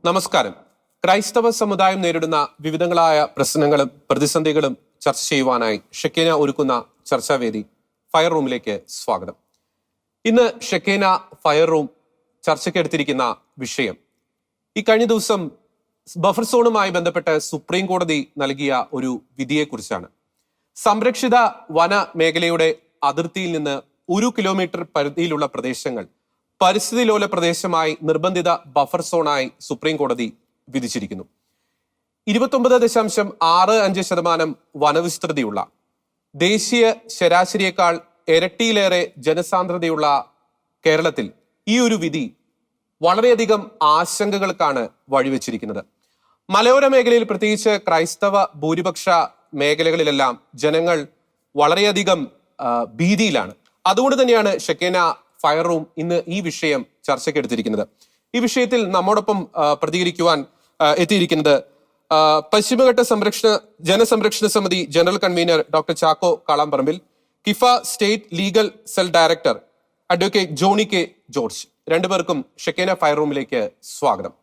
നമസ്കാരം. ക്രൈസ്തവ സമുദായം നേരിടുന്ന വിവിധങ്ങളായ പ്രശ്നങ്ങളും പ്രതിസന്ധികളും ചർച്ച ചെയ്യുവാനായി ഷെക്കേന ഒരുക്കുന്ന ചർച്ചാവേദി ഫയർ റൂമിലേക്ക് സ്വാഗതം. ഇന്ന് ഷെക്കേന ഫയർ റൂം ചർച്ചയ്ക്കെടുത്തിരിക്കുന്ന വിഷയം ഈ കഴിഞ്ഞ ദിവസം ബഫർ സോണുമായി ബന്ധപ്പെട്ട് സുപ്രീം കോടതി നൽകിയ ഒരു വിധിയെക്കുറിച്ചാണ്. സംരക്ഷിത വന മേഖലയുടെ അതിർത്തിയിൽ നിന്ന് 1 കിലോമീറ്റർ പരിധിയിലുള്ള പ്രദേശങ്ങൾ പരിസ്ഥിതി ലോല പ്രദേശമായി നിർബന്ധിത ബഫർ സോണായി സുപ്രീം കോടതി വിധിച്ചിരിക്കുന്നു. 29.65% വനവിസ്തൃതിയുള്ള ദേശീയ ശരാശരിയേക്കാൾ ഇരട്ടിയിലേറെ ജനസാന്ദ്രതയുള്ള കേരളത്തിൽ ഈ ഒരു വിധി വളരെയധികം ആശങ്കകൾക്കാണ് വഴിവെച്ചിരിക്കുന്നത്. മലയോര മേഖലയിൽ പ്രത്യേകിച്ച് ക്രൈസ്തവ ഭൂരിപക്ഷ മേഖലകളിലെല്ലാം ജനങ്ങൾ വളരെയധികം ഭീതിയിലാണ്. അതുകൊണ്ട് തന്നെയാണ് ഷെക്കേന ഫയർ റൂം ഇന്ന് ഈ വിഷയം ചർച്ചയ്ക്കെടുത്തിരിക്കുന്നത്. ഈ വിഷയത്തിൽ നമ്മോടൊപ്പം പ്രതികരിക്കുവാൻ എത്തിയിരിക്കുന്നത് പശ്ചിമഘട്ട ജനസംരക്ഷണ സമിതി general convener doctor Chacko Kalamparambil, Kifa state legal cell director advocate Johnny K George. രണ്ടുപേർക്കും ഷെക്കേന ഫയർ റൂമിലേക്ക് സ്വാഗതം.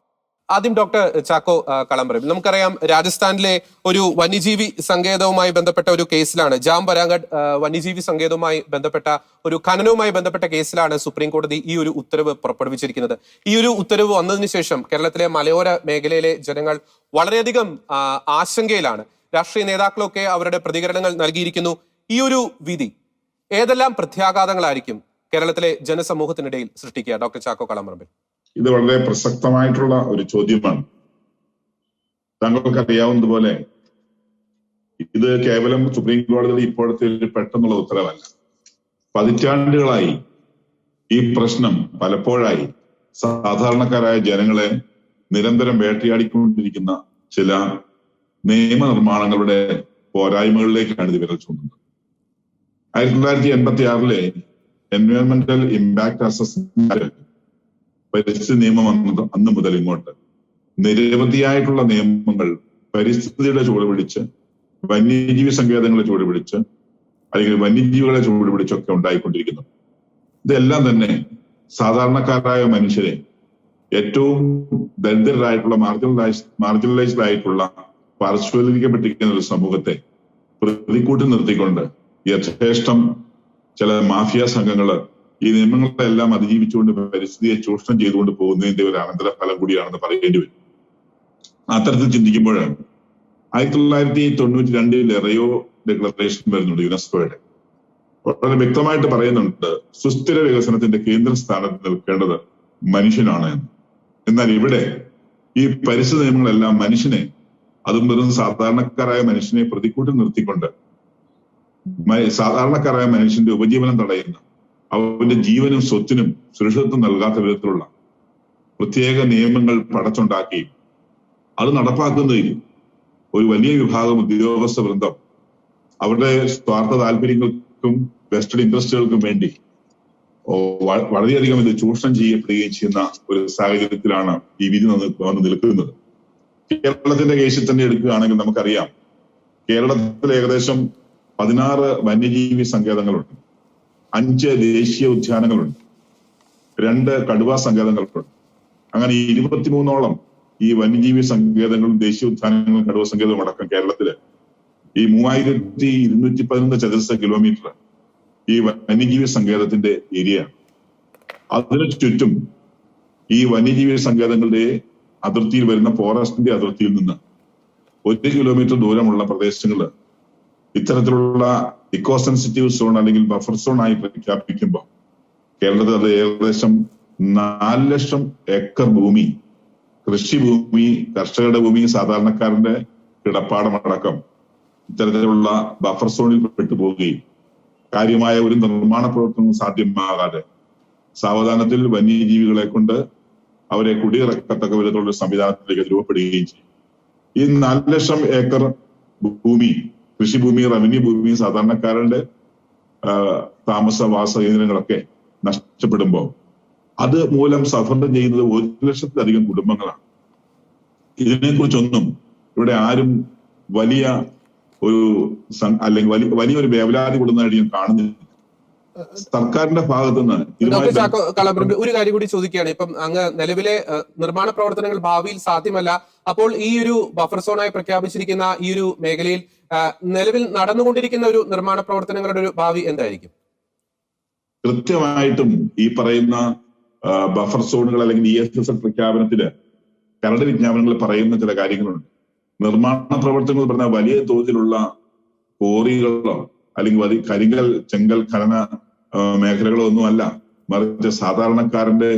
ആദ്യം ഡോക്ടർ ചാക്കോ കാളാമ്പറമ്പിൽ, നമുക്കറിയാം രാജസ്ഥാനിലെ ഒരു വന്യജീവി സങ്കേതവുമായി ബന്ധപ്പെട്ട ഒരു കേസിലാണ്, ജാം വരാഗഡ് വന്യജീവി സങ്കേതവുമായി ബന്ധപ്പെട്ട ഒരു ഖനനവുമായി ബന്ധപ്പെട്ട കേസിലാണ് സുപ്രീം കോടതി ഈ ഒരു ഉത്തരവ് പുറപ്പെടുവിച്ചിരിക്കുന്നത്. ഈ ഒരു ഉത്തരവ് വന്നതിന് ശേഷം കേരളത്തിലെ മലയോര മേഖലയിലെ ജനങ്ങൾ വളരെയധികം ആശങ്കയിലാണ്. രാഷ്ട്രീയ നേതാക്കളൊക്കെ അവരുടെ പ്രതികരണങ്ങൾ നൽകിയിരിക്കുന്നു. ഈ ഒരു വിധി ഏതെല്ലാം പ്രത്യാഘാതങ്ങളായിരിക്കും കേരളത്തിലെ ജനസമൂഹത്തിനിടയിൽ സൃഷ്ടിക്കുക? ഡോക്ടർ ചാക്കോ കാളാമ്പറമ്പിൽ. ഇത് വളരെ പ്രസക്തമായിട്ടുള്ള ഒരു ചോദ്യമാണ്. താങ്കൾക്ക് അറിയാവുന്നതുപോലെ ഇത് കേവലം സുപ്രീം കോടതിയുടെ ഇപ്പോഴത്തെ ഒരു പെട്ടെന്നുള്ള ഉത്തരവല്ല. പതിറ്റാണ്ടുകളായി ഈ പ്രശ്നം പലപ്പോഴായി സാധാരണക്കാരായ ജനങ്ങളെ നിരന്തരം വേട്ടയാടിക്കൊണ്ടിരിക്കുന്ന ചില നിയമനിർമ്മാണങ്ങളുടെ പോരായ്മകളിലേക്കാണ് ഇത് വിരൽ ചൂണ്ടുന്നത്. 1986 എൻവയോൺമെന്റൽ ഇമ്പാക്ട് അസസ്മെന്റ് പരിസ്ഥിതി നിയമം അന്ന് മുതൽ ഇങ്ങോട്ട് നിരവധിയായിട്ടുള്ള നിയമങ്ങൾ പരിസ്ഥിതിയുടെ ചുവട് പിടിച്ച്, വന്യജീവി സങ്കേതങ്ങളെ ചുവട് പിടിച്ച്, അല്ലെങ്കിൽ വന്യജീവികളെ ചുവട് പിടിച്ചൊക്കെ ഉണ്ടായിക്കൊണ്ടിരിക്കുന്നു. ഇതെല്ലാം തന്നെ സാധാരണക്കാരായ മനുഷ്യരെ, ഏറ്റവും ദരിദ്രരായിട്ടുള്ള മാർജിനലൈസ്ഡ് ആയിട്ടുള്ള പാർശ്വവൽക്കരിക്കപ്പെട്ടിരിക്കുന്ന ഒരു സമൂഹത്തെ പ്രതിക്കൂട്ടി നിർത്തിക്കൊണ്ട് യഥേഷ്ടം ചില മാഫിയ സംഘങ്ങള് ഈ നിയമങ്ങളെല്ലാം അതിജീവിച്ചുകൊണ്ട് പരിസ്ഥിതിയെ ചൂഷണം ചെയ്തുകൊണ്ട് പോകുന്നതിന്റെ ഒരു അനന്തര ഫലം കൂടിയാണെന്ന് പറയേണ്ടി വരും. അത്തരത്തിൽ ചിന്തിക്കുമ്പോഴാണ് 1992 റയോ ഡിക്ലറേഷൻ വരുന്നുണ്ട്, യുനെസ്കോയുടെ. വളരെ വ്യക്തമായിട്ട് പറയുന്നുണ്ട് സുസ്ഥിര വികസനത്തിന്റെ കേന്ദ്രസ്ഥാനത്ത് നിൽക്കേണ്ടത് മനുഷ്യനാണ് എന്ന്. എന്നാൽ ഇവിടെ ഈ പരിസ്ഥിതി നിയമങ്ങളെല്ലാം മനുഷ്യനെ, അതും വെറും സാധാരണക്കാരായ മനുഷ്യനെ പ്രതിക്കൂട്ടി നിർത്തിക്കൊണ്ട് സാധാരണക്കാരായ മനുഷ്യന്റെ ഉപജീവനം തടയുന്ന, അവന്റെ ജീവനും സ്വത്തിനും സുരക്ഷിതത്വം നൽകാത്ത വിധത്തിലുള്ള പ്രത്യേക നിയമങ്ങൾ പടച്ചുണ്ടാക്കി അത് നടപ്പാക്കുന്നതിൽ ഒരു വലിയ വിഭാഗം ഉദ്യോഗസ്ഥ വൃന്ദം അവരുടെ സ്വാർത്ഥ താല്പര്യങ്ങൾക്കും വെസ്റ്റഡ് ഇൻട്രസ്റ്റുകൾക്കും വേണ്ടി വളരെയധികം ഇത് ചൂഷണം ചെയ്യപ്പെടുകയും ചെയ്യുന്ന ഒരു സാഹചര്യത്തിലാണ് ഈ വിധി വന്ന് നിൽക്കുന്നത്. കേരളത്തിന്റെ കേസിൽ തന്നെ എടുക്കുകയാണെങ്കിൽ നമുക്കറിയാം, കേരളത്തിൽ ഏകദേശം 16 വന്യജീവി സങ്കേതങ്ങളുണ്ട്, 5 ദേശീയ ഉദ്യാനങ്ങളുണ്ട്, 2 കടുവാ സങ്കേതങ്ങളുണ്ട്. അങ്ങനെ 23ഓളം ഈ വന്യജീവി സങ്കേതങ്ങളും ദേശീയ ഉദ്യാനങ്ങളും കടുവ സങ്കേതവും അടക്കം കേരളത്തില് ഈ 3211 ചതുരശ്ര കിലോമീറ്റർ ഈ വന്യജീവി സങ്കേതത്തിന്റെ ഏരിയയാണ്. അതിനു ചുറ്റും ഈ വന്യജീവി സങ്കേതങ്ങളുടെ അതിർത്തിയിൽ വരുന്ന ഫോറസ്റ്റിന്റെ അതിർത്തിയിൽ നിന്ന് 1 കിലോമീറ്റർ ദൂരമുള്ള പ്രദേശങ്ങള് ഇത്തരത്തിലുള്ള ഇക്കോ സെൻസിറ്റീവ് സോൺ അല്ലെങ്കിൽ ബഫർ സോൺ ആയി പ്രഖ്യാപിക്കുമ്പോൾ കേരളത്തിൽ അത് ഏകദേശം 4 ലക്ഷം ഏക്കർ ഭൂമി, കൃഷിഭൂമി, കർഷകരുടെ ഭൂമി, സാധാരണക്കാരന്റെ കിടപ്പാടമടക്കം ഇത്തരത്തിലുള്ള ബഫർ സോണിൽ പെട്ടുപോവുകയും കാര്യമായ ഒരു നിർമ്മാണ പ്രവർത്തനം സാധ്യമാകാതെ സാവധാനത്തിൽ വന്യജീവികളെ കൊണ്ട് അവരെ കുടിയിറക്കത്തക്ക വിധത്തിലുള്ള സംവിധാനത്തിലേക്ക് രൂപപ്പെടുകയും ചെയ്യും. ഈ 4 ലക്ഷം ഏക്കർ ഭൂമി, കൃഷിഭൂമി, റവന്യൂ ഭൂമി, സാധാരണക്കാരന്റെ താമസവാസ കേന്ദ്രങ്ങളൊക്കെ നഷ്ടപ്പെടുമ്പോൾ അത് മൂലം സഫർ ചെയ്യുന്നത് 1 ലക്ഷത്തിലധികം കുടുംബങ്ങളാണ്. ഇതിനെക്കുറിച്ചൊന്നും ഇവിടെ ആരും വലിയ ഒരു അല്ലെങ്കിൽ വലിയൊരു വേവലാതി കൊടുക്കുന്നതായിട്ട് ഞാൻ കാണുന്നില്ല. സർക്കാരിന്റെ ഭാഗത്തു ഡോക്ടർ ചാക്കോ നിന്ന് കളമ്പറമ്പിൽ ഒരു കാര്യം കൂടി ചോദിക്കുകയാണ്. ഇപ്പം അങ്ങ് നിലവിലെ നിർമ്മാണ പ്രവർത്തനങ്ങൾ ഭാവിയിൽ സാധ്യമല്ല. അപ്പോൾ ഈ ഒരു ബഫർ സോണായി പ്രഖ്യാപിച്ചിരിക്കുന്ന ഈ ഒരു മേഖലയിൽ നിലവിൽ നടന്നുകൊണ്ടിരിക്കുന്ന ഒരു നിർമ്മാണ പ്രവർത്തനങ്ങളുടെ ഒരു ഭാവി എന്തായിരിക്കും? കൃത്യമായിട്ടും ഈ പറയുന്ന ബഫർ സോണുകൾ അല്ലെങ്കിൽ ESSL പ്രഖ്യാപനത്തില് കരട് വിജ്ഞാപനങ്ങൾ പറയുന്ന ചില കാര്യങ്ങളുണ്ട്. നിർമ്മാണ പ്രവർത്തനങ്ങൾ പറഞ്ഞാൽ വലിയ തോതിലുള്ള കോറികളോ അല്ലെങ്കിൽ കരിങ്കൽ ചെങ്കൽ ഖനന മേഖലകളോ ഒന്നും അല്ല, മറിച്ച് സാധാരണക്കാരന്റെ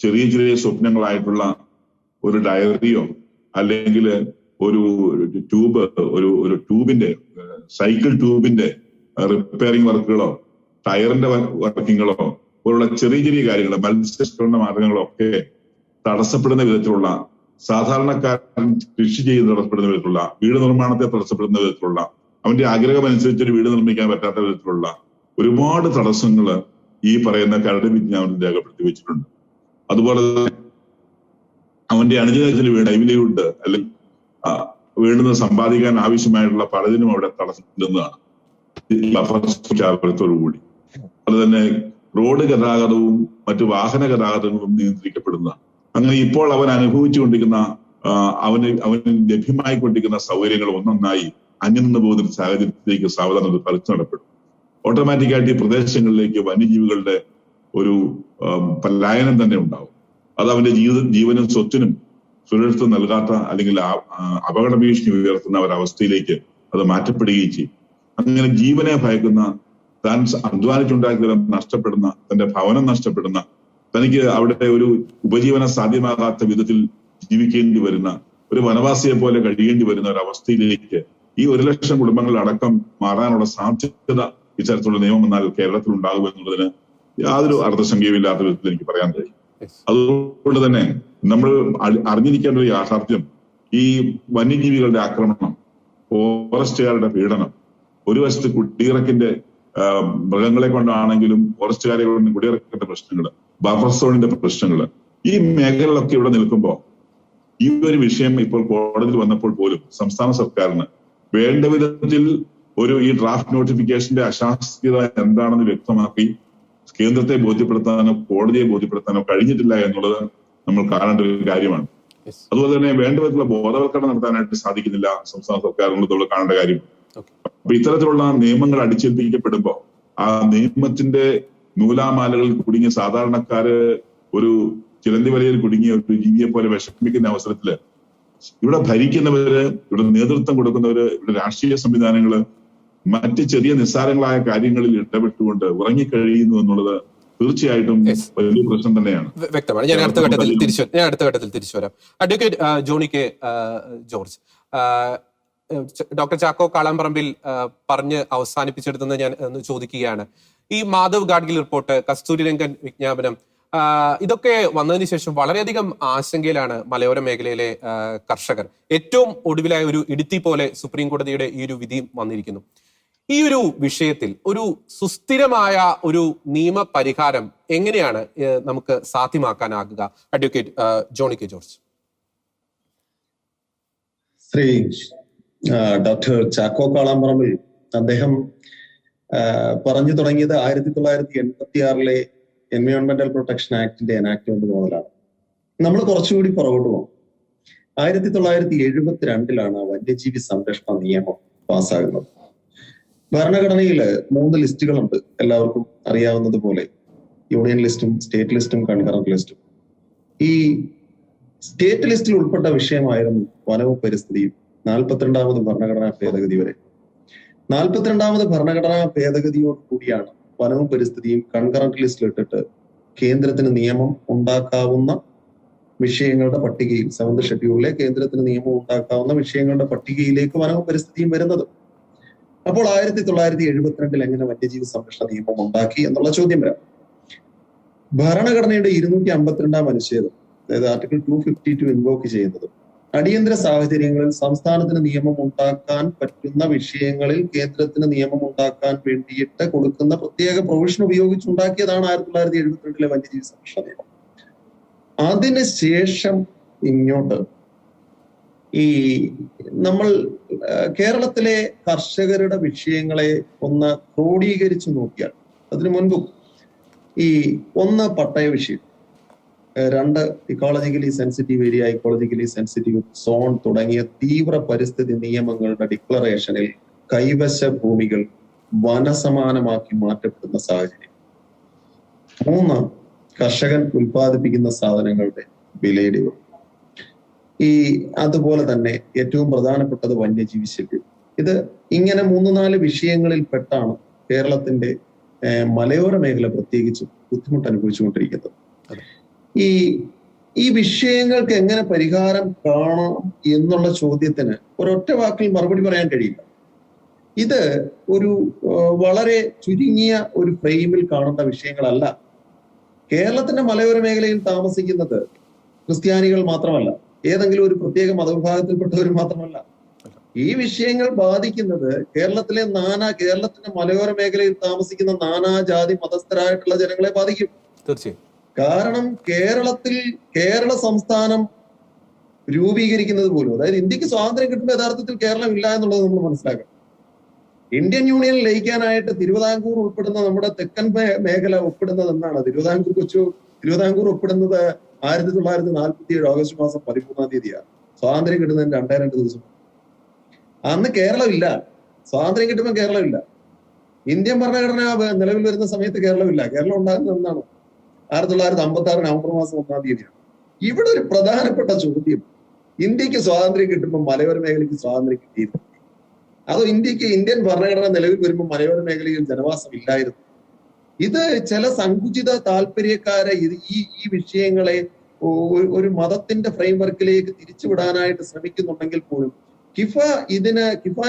ചെറിയ ചെറിയ സ്വപ്നങ്ങളായിട്ടുള്ള ഒരു ഡയറിയോ അല്ലെങ്കിൽ ഒരു ട്യൂബ് ഒരു ട്യൂബിന്റെ സൈക്കിൾ ട്യൂബിന്റെ റിപ്പയറിംഗ് വർക്കുകളോ ടയറിന്റെ വർക്കിങ്ങളോ പോലുള്ള ചെറിയ ചെറിയ കാര്യങ്ങൾ മത്സ്യസ്ഫുരണ മാർഗങ്ങളോ ഒക്കെ തടസ്സപ്പെടുന്ന വിധത്തിലുള്ള, സാധാരണക്കാരൻ കൃഷി ചെയ്ത് തടസ്സപ്പെടുന്ന വിധത്തിലുള്ള, വീട് നിർമ്മാണത്തെ തടസ്സപ്പെടുന്ന വിധത്തിലുള്ള, അവന്റെ ആഗ്രഹം അനുസരിച്ച് ഒരു വീട് നിർമ്മിക്കാൻ പറ്റാത്ത വിധത്തിലുള്ള ഒരുപാട് തടസ്സങ്ങൾ ഈ പറയുന്ന കരട് വിജ്ഞാപനത്തിൽ രേഖപ്പെടുത്തി വെച്ചിട്ടുണ്ട്. അതുപോലെ തന്നെ അവന്റെ അനുജനത്തിന് ലൈവ്ലിഹുഡ് അല്ലെങ്കിൽ വീണ്ടും സമ്പാദിക്കാൻ ആവശ്യമായിട്ടുള്ള പലതിനും അവിടെ തടസ്സപ്പെടുന്നതാണ് പ്രഖ്യാപനത്തോടുകൂടി. അതുപോലെ തന്നെ റോഡ് ഗതാഗതവും മറ്റു വാഹന ഗതാഗതങ്ങളും നിയന്ത്രിക്കപ്പെടുന്നതാണ്. അങ്ങനെ ഇപ്പോൾ അവൻ അനുഭവിച്ചുകൊണ്ടിരിക്കുന്ന അവന് ലഭ്യമായിക്കൊണ്ടിരിക്കുന്ന സൗകര്യങ്ങൾ ഒന്നൊന്നായി അന്യം നിന്ന് പോകുന്ന ഒരു സാഹചര്യത്തിലേക്ക് സാവധാനം പറിച്ചു നടപ്പെടും. ഓട്ടോമാറ്റിക്കായിട്ട് ഈ പ്രദേശങ്ങളിലേക്ക് വന്യജീവികളുടെ ഒരു പലായനം തന്നെ ഉണ്ടാവും. അത് അവന്റെ ജീവനും സ്വത്തിനും സുരക്ഷിതം നൽകാത്ത അല്ലെങ്കിൽ അപകട ഭീഷണി ഉയർത്തുന്ന ഒരവസ്ഥയിലേക്ക് അത് മാറ്റപ്പെടുകയും ചെയ്യും. അങ്ങനെ ജീവനെ ഭയക്കുന്ന, താൻ അധ്വാനിച്ചുണ്ടാക്കിയ നഷ്ടപ്പെടുന്ന, തന്റെ ഭവനം നഷ്ടപ്പെടുന്ന, തനിക്ക് അവിടെ ഒരു ഉപജീവനം സാധ്യമാകാത്ത വിധത്തിൽ ജീവിക്കേണ്ടി വരുന്ന, ഒരു വനവാസിയെ പോലെ കഴിയേണ്ടി വരുന്ന ഒരു അവസ്ഥയിലേക്ക് ഈ 1,00,000 കുടുംബങ്ങളടക്കം മാറാനുള്ള സാധ്യത ഇത്തരത്തിലുള്ള നിയമം വന്നാൽ കേരളത്തിൽ ഉണ്ടാകുമെന്നുള്ളതിന് യാതൊരു അർത്ഥസംഖ്യയുമില്ലാത്ത വിധത്തിൽ എനിക്ക് പറയാൻ കഴിയും. അതുകൊണ്ട് തന്നെ നമ്മൾ അറിഞ്ഞിരിക്കേണ്ട ഒരു യാഥാർത്ഥ്യം, ഈ വന്യജീവികളുടെ ആക്രമണം, ഫോറസ്റ്റുകാരുടെ പീഡനം, ഒരു വശത്ത് കുടിയിറക്കിന്റെ മൃഗങ്ങളെ കൊണ്ടാണെങ്കിലും ഫോറസ്റ്റുകാരെ കൊണ്ട് കുടിയിറക്കിന്റെ പ്രശ്നങ്ങൾ, ബഫർ സോണിന്റെ പ്രശ്നങ്ങൾ, ഈ മേഖലകളൊക്കെ ഇവിടെ നിൽക്കുമ്പോൾ ഈ ഒരു വിഷയം ഇപ്പോൾ കോടതിയിൽ വന്നപ്പോൾ പോലും സംസ്ഥാന സർക്കാരിന് വേണ്ട വിധത്തിൽ ഈ ഡ്രാഫ്റ്റ് നോട്ടിഫിക്കേഷന്റെ അശാസ്ത്രീയത എന്താണെന്ന് വ്യക്തമാക്കി കേന്ദ്രത്തെ ബോധ്യപ്പെടുത്താനോ കോടതിയെ ബോധ്യപ്പെടുത്താനോ കഴിഞ്ഞിട്ടില്ല എന്നുള്ളത് നമ്മൾ കാണേണ്ട ഒരു കാര്യമാണ്. അതുപോലെ തന്നെ വേണ്ട വിധത്തിലുള്ള ബോധവൽക്കരണം നടത്താനായിട്ട് സാധിക്കുന്നില്ല സംസ്ഥാന സർക്കാരിനുള്ളത് കാണേണ്ട കാര്യം. അപ്പൊ ഇത്തരത്തിലുള്ള നിയമങ്ങൾ അടിച്ചേൽപ്പിക്കപ്പെടുമ്പോ ആ നിയമത്തിന്റെ നൂലാമാലകളിൽ കുടുങ്ങിയ സാധാരണക്കാര് ഒരു ചിലന്തി വലയിൽ കുടുങ്ങിയ ഒരു ജീവിയെ പോലെ വിഷമിക്കുന്ന അവസരത്തില് ഇവിടെ ഭരിക്കുന്നവര്, ഇവിടെ നേതൃത്വം കൊടുക്കുന്നവര്, ഇവിടെ രാഷ്ട്രീയ സംവിധാനങ്ങള് മറ്റ് ചെറിയ നിസ്സാരങ്ങളായ കാര്യങ്ങളിൽ ഇടപെട്ടുകൊണ്ട് ഉറങ്ങിക്കഴിയുന്നു എന്നുള്ളത് തീർച്ചയായിട്ടും വലിയ പ്രശ്നം തന്നെയാണ്. വ്യക്തമാണ്. ഞാൻ അടുത്ത ഘട്ടത്തിൽ തിരിച്ചു വരാം. Advocate Johnny K George, doctor Chacko Kalamparambil പറഞ്ഞ് അവസാനിപ്പിച്ചെടുത്തെന്ന് ഞാൻ ചോദിക്കുകയാണ്. ഈ മാധവ് ഗാഡ്ഗിൽ റിപ്പോർട്ട്, കസ്തൂരി രംഗൻ വിജ്ഞാപനം, ഇതൊക്കെ വന്നതിന് ശേഷം വളരെയധികം ആശങ്കയിലാണ് മലയോര മേഖലയിലെ കർഷകർ. ഏറ്റവും ഒടുവിലായ ഒരു ഇടുത്തി പോലെ സുപ്രീം കോടതിയുടെ ഈ ഒരു വിധി വന്നിരിക്കുന്നു. ഈ ഒരു വിഷയത്തിൽ ഒരു സുസ്ഥിരമായ ഒരു നിയമപരിഹാരം എങ്ങനെയാണ് നമുക്ക് സാധ്യമാക്കാനാകുക? Advocate Johnny K George. Shri doctor Chacko Kalamparambil അദ്ദേഹം പറഞ്ഞു തുടങ്ങിയത് 1986 എൻവയോൺമെന്റൽ പ്രൊട്ടക്ഷൻ ആക്ടിന്റെ എനാക്ട്മെന്റ് മുതലാണ്. നമ്മൾ കുറച്ചുകൂടി പുറകോട്ട് പോകും. 1972 വന്യജീവി സംരക്ഷണ നിയമം പാസ്സാകുന്നത്. ഭരണഘടനയിൽ 3 ലിസ്റ്റുകളുണ്ട്, എല്ലാവർക്കും അറിയാവുന്നത് പോലെ. യൂണിയൻ ലിസ്റ്റും സ്റ്റേറ്റ് ലിസ്റ്റും കൺകറന്റ് ലിസ്റ്റും. ഈ സ്റ്റേറ്റ് ലിസ്റ്റിൽ ഉൾപ്പെട്ട വിഷയമായിരുന്നു വനവും പരിസ്ഥിതിയും 42ാമത് ഭരണഘടനാ ഭേദഗതി വരെ. 42ാമത് ഭരണഘടനാ ഭേദഗതിയോട് കൂടിയാണ് വനവും പരിസ്ഥിതിയും കൺകറന്റ് ലിസ്റ്റിലിട്ടിട്ട് കേന്ദ്രത്തിന് നിയമം ഉണ്ടാക്കാവുന്ന വിഷയങ്ങളുടെ പട്ടികയിൽ, 7th ഷെഡ്യൂളിലെ കേന്ദ്രത്തിന് നിയമം ഉണ്ടാക്കാവുന്ന വിഷയങ്ങളുടെ പട്ടികയിലേക്ക് വനവും പരിസ്ഥിതിയും വരുന്നത്. അപ്പോൾ 1972 എങ്ങനെ വന്യജീവി സംരക്ഷണ നിയമം ഉണ്ടാക്കി എന്നുള്ള ചോദ്യം വരാം. ഭരണഘടനയുടെ 252ാം അനുച്ഛേദം, അതായത് ആർട്ടിക്കിൾ 252 ഇൻവോക്ക് ചെയ്യുന്നത് അടിയന്തര സാഹചര്യങ്ങളിൽ സംസ്ഥാനത്തിന് നിയമം ഉണ്ടാക്കാൻ പറ്റുന്ന വിഷയങ്ങളിൽ കേന്ദ്രത്തിന് നിയമം ഉണ്ടാക്കാൻ വേണ്ടിയിട്ട് കൊടുക്കുന്ന പ്രത്യേക പ്രൊവിഷൻ ഉപയോഗിച്ചുണ്ടാക്കിയതാണ് 1972 വന്യജീവി സംരക്ഷണ നിയമം. അതിനുശേഷം ഇങ്ങോട്ട് ഈ നമ്മൾ കേരളത്തിലെ കർഷകരുടെ വിഷയങ്ങളെ ഒന്ന് ക്രോഡീകരിച്ചു നോക്കിയാൽ അതിനു മുൻപും ഈ ഒന്ന് പട്ടയ വിഷയം, രണ്ട് ecologically sensitive area, ecologically sensitive zone തുടങ്ങിയ തീവ്ര പരിസ്ഥിതി നിയമങ്ങളുടെ ഡിക്ലറേഷനിൽ കൈവശ ഭൂമികൾ വനസമാനമാക്കി മാറ്റപ്പെടുന്ന സാഹചര്യം. മൂന്ന്, കർഷകൻ ഉൽപ്പാദിപ്പിക്കുന്ന സാധനങ്ങളുടെ വിലയിടിവ്. അതുപോലെ തന്നെ ഏറ്റവും പ്രധാനപ്പെട്ടത് വന്യജീവി ശല്യം. ഇത് ഇങ്ങനെ 3-4 വിഷയങ്ങളിൽ പെട്ടാണ് കേരളത്തിന്റെ മലയോര മേഖല പ്രത്യേകിച്ച് ബുദ്ധിമുട്ട് അനുഭവിച്ചുകൊണ്ടിരിക്കുന്നത്. ഈ വിഷയങ്ങൾക്ക് എങ്ങനെ പരിഹാരം കാണാം എന്നുള്ള ചോദ്യത്തിന് ഒരൊറ്റ വാക്കിൽ മറുപടി പറയാൻ കഴിയില്ല. ഇത് ഒരു വളരെ ചുരുങ്ങിയ ഒരു ഫ്രെയിമിൽ കാണേണ്ട വിഷയങ്ങളല്ല. കേരളത്തിന്റെ മലയോര മേഖലയിൽ താമസിക്കുന്നത് ക്രിസ്ത്യാനികൾ മാത്രമല്ല, ഏതെങ്കിലും ഒരു പ്രത്യേക മതവിഭാഗത്തിൽപ്പെട്ടവർ മാത്രമല്ല. ഈ വിഷയങ്ങൾ ബാധിക്കുന്നത് കേരളത്തിന്റെ മലയോര മേഖലയിൽ താമസിക്കുന്ന നാനാജാതി മതസ്ഥരായിട്ടുള്ള ജനങ്ങളെ ബാധിക്കും. തീർച്ചയായും. കാരണം കേരള സംസ്ഥാനം രൂപീകരിക്കുന്നത് പോലും, അതായത് ഇന്ത്യക്ക് സ്വാതന്ത്ര്യം കിട്ടുമ്പോൾ യഥാർത്ഥത്തിൽ കേരളം ഇല്ല എന്നുള്ളത് നമ്മൾ മനസ്സിലാക്കണം. ഇന്ത്യൻ യൂണിയനിൽ ലയിക്കാനായിട്ട് തിരുവിതാംകൂർ ഉൾപ്പെടുന്ന നമ്മുടെ തെക്കൻ മേഖല ഒപ്പിടുന്നത് എന്നാണ്. തിരുവിതാംകൂർ ഒപ്പിടുന്നത് 1947 ഓഗസ്റ്റ് മാസം 13-ാം തീയതിയാണ്. സ്വാതന്ത്ര്യം കിട്ടുന്നതിന് 2 ദിവസം. അന്ന് കേരളം ഇല്ല. സ്വാതന്ത്ര്യം കിട്ടുമ്പോൾ കേരളം ഇല്ല. ഇന്ത്യൻ ഭരണഘടന നിലവിൽ വരുന്ന സമയത്ത് കേരളമില്ല. കേരളം ഉണ്ടാകുന്നത് എന്നാണ് 1956 നവംബർ മാസം 1-ാം തീയതിയാണ്. ഇവിടെ ഒരു പ്രധാനപ്പെട്ട ചോദ്യം, ഇന്ത്യക്ക് സ്വാതന്ത്ര്യം കിട്ടുമ്പോൾ മലയോര മേഖലയ്ക്ക് സ്വാതന്ത്ര്യം കിട്ടിയിരുന്നു, അതോ ഇന്ത്യൻ ഭരണഘടന നിലവിൽ വരുമ്പോൾ മലയോര മേഖലയിൽ ജനവാസം ഇല്ലായിരുന്നു? ഇത് ചില സങ്കുചിത താല്പര്യക്കാരെ ഈ വിഷയങ്ങളെ ഒരു മതത്തിന്റെ ഫ്രെയിംവർക്കിലേക്ക് തിരിച്ചുവിടാനായിട്ട് ശ്രമിക്കുന്നുണ്ടെങ്കിൽ പോലും കിഫ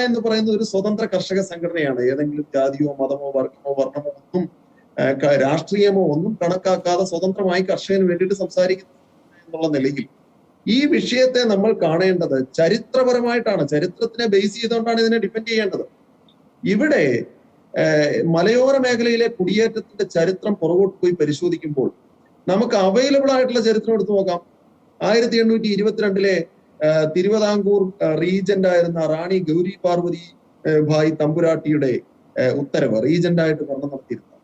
എന്ന് പറയുന്നത് ഒരു സ്വതന്ത്ര കർഷക സംഘടനയാണ്. ഏതെങ്കിലും ജാതിയോ മതമോ വർണ്ണമോ ഒന്നും രാഷ്ട്രീയമോ ഒന്നും കണക്കാക്കാതെ സ്വതന്ത്രമായി കർഷകന് വേണ്ടിയിട്ട് സംസാരിക്കുന്നു എന്നുള്ള നിലയിൽ ഈ വിഷയത്തെ നമ്മൾ കാണേണ്ടത് ചരിത്രപരമായിട്ടാണ്. ചരിത്രത്തിനെ ബേസ് ചെയ്തുകൊണ്ടാണ് ഇതിനെ ഡിപ്പെൻഡ് ചെയ്യേണ്ടത്. ഇവിടെ മലയോര മേഖലയിലെ കുടിയേറ്റത്തിന്റെ ചരിത്രം പുറകോട്ട് പോയി പരിശോധിക്കുമ്പോൾ നമുക്ക് അവൈലബിൾ ആയിട്ടുള്ള ചരിത്രം എടുത്തു നോക്കാം. 1822 തിരുവിതാംകൂർ റീജന്റ് ആയിരുന്ന റാണി ഗൗരി പാർവതി ഭായ് തമ്പുരാട്ടിയുടെ ഉത്തരവ് റീജന്റ് ഭരണം നടത്തിയിരുന്നു.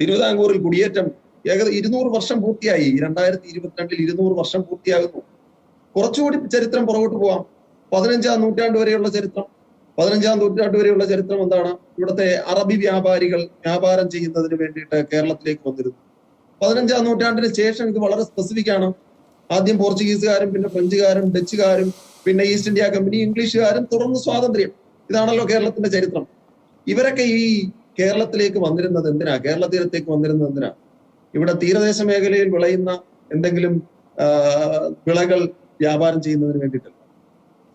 തിരുവിതാംകൂറിൽ കുടിയേറ്റം 200 വർഷം പൂർത്തിയായി. 2022 200 വർഷം പൂർത്തിയാകുന്നു. കുറച്ചുകൂടി ചരിത്രം പുറകോട്ട് പോവാം. 15-ാം നൂറ്റാണ്ട് വരെയുള്ള ചരിത്രം. 15-ാം നൂറ്റാണ്ട് വരെയുള്ള ചരിത്രം എന്താണ്? ഇവിടുത്തെ അറബി വ്യാപാരികൾ വ്യാപാരം ചെയ്യുന്നതിന് വേണ്ടിയിട്ട് കേരളത്തിലേക്ക് വന്നിരുന്നു. 15-ാം നൂറ്റാണ്ടിന് ശേഷം ഇത് വളരെ സ്പെസിഫിക് ആണ്. ആദ്യം പോർച്ചുഗീസുകാരും, പിന്നെ ഫ്രഞ്ചുകാരും, ഡച്ചുകാരും, പിന്നെ ഈസ്റ്റ് ഇന്ത്യ കമ്പനി, ഇംഗ്ലീഷുകാരും, തുടർന്ന് സ്വാതന്ത്ര്യം. ഇതാണല്ലോ കേരളത്തിന്റെ ചരിത്രം. ഇവരൊക്കെ ഈ കേരളത്തിലേക്ക് വന്നിരുന്നത് എന്തിനാ? കേരള തീരത്തേക്ക് വന്നിരുന്നത് എന്തിനാ? ഇവിടെ തീരദേശ മേഖലയിൽ വിളയുന്ന എന്തെങ്കിലും വിളകൾ വ്യാപാരം ചെയ്യുന്നതിന് വേണ്ടിയിട്ടല്ല,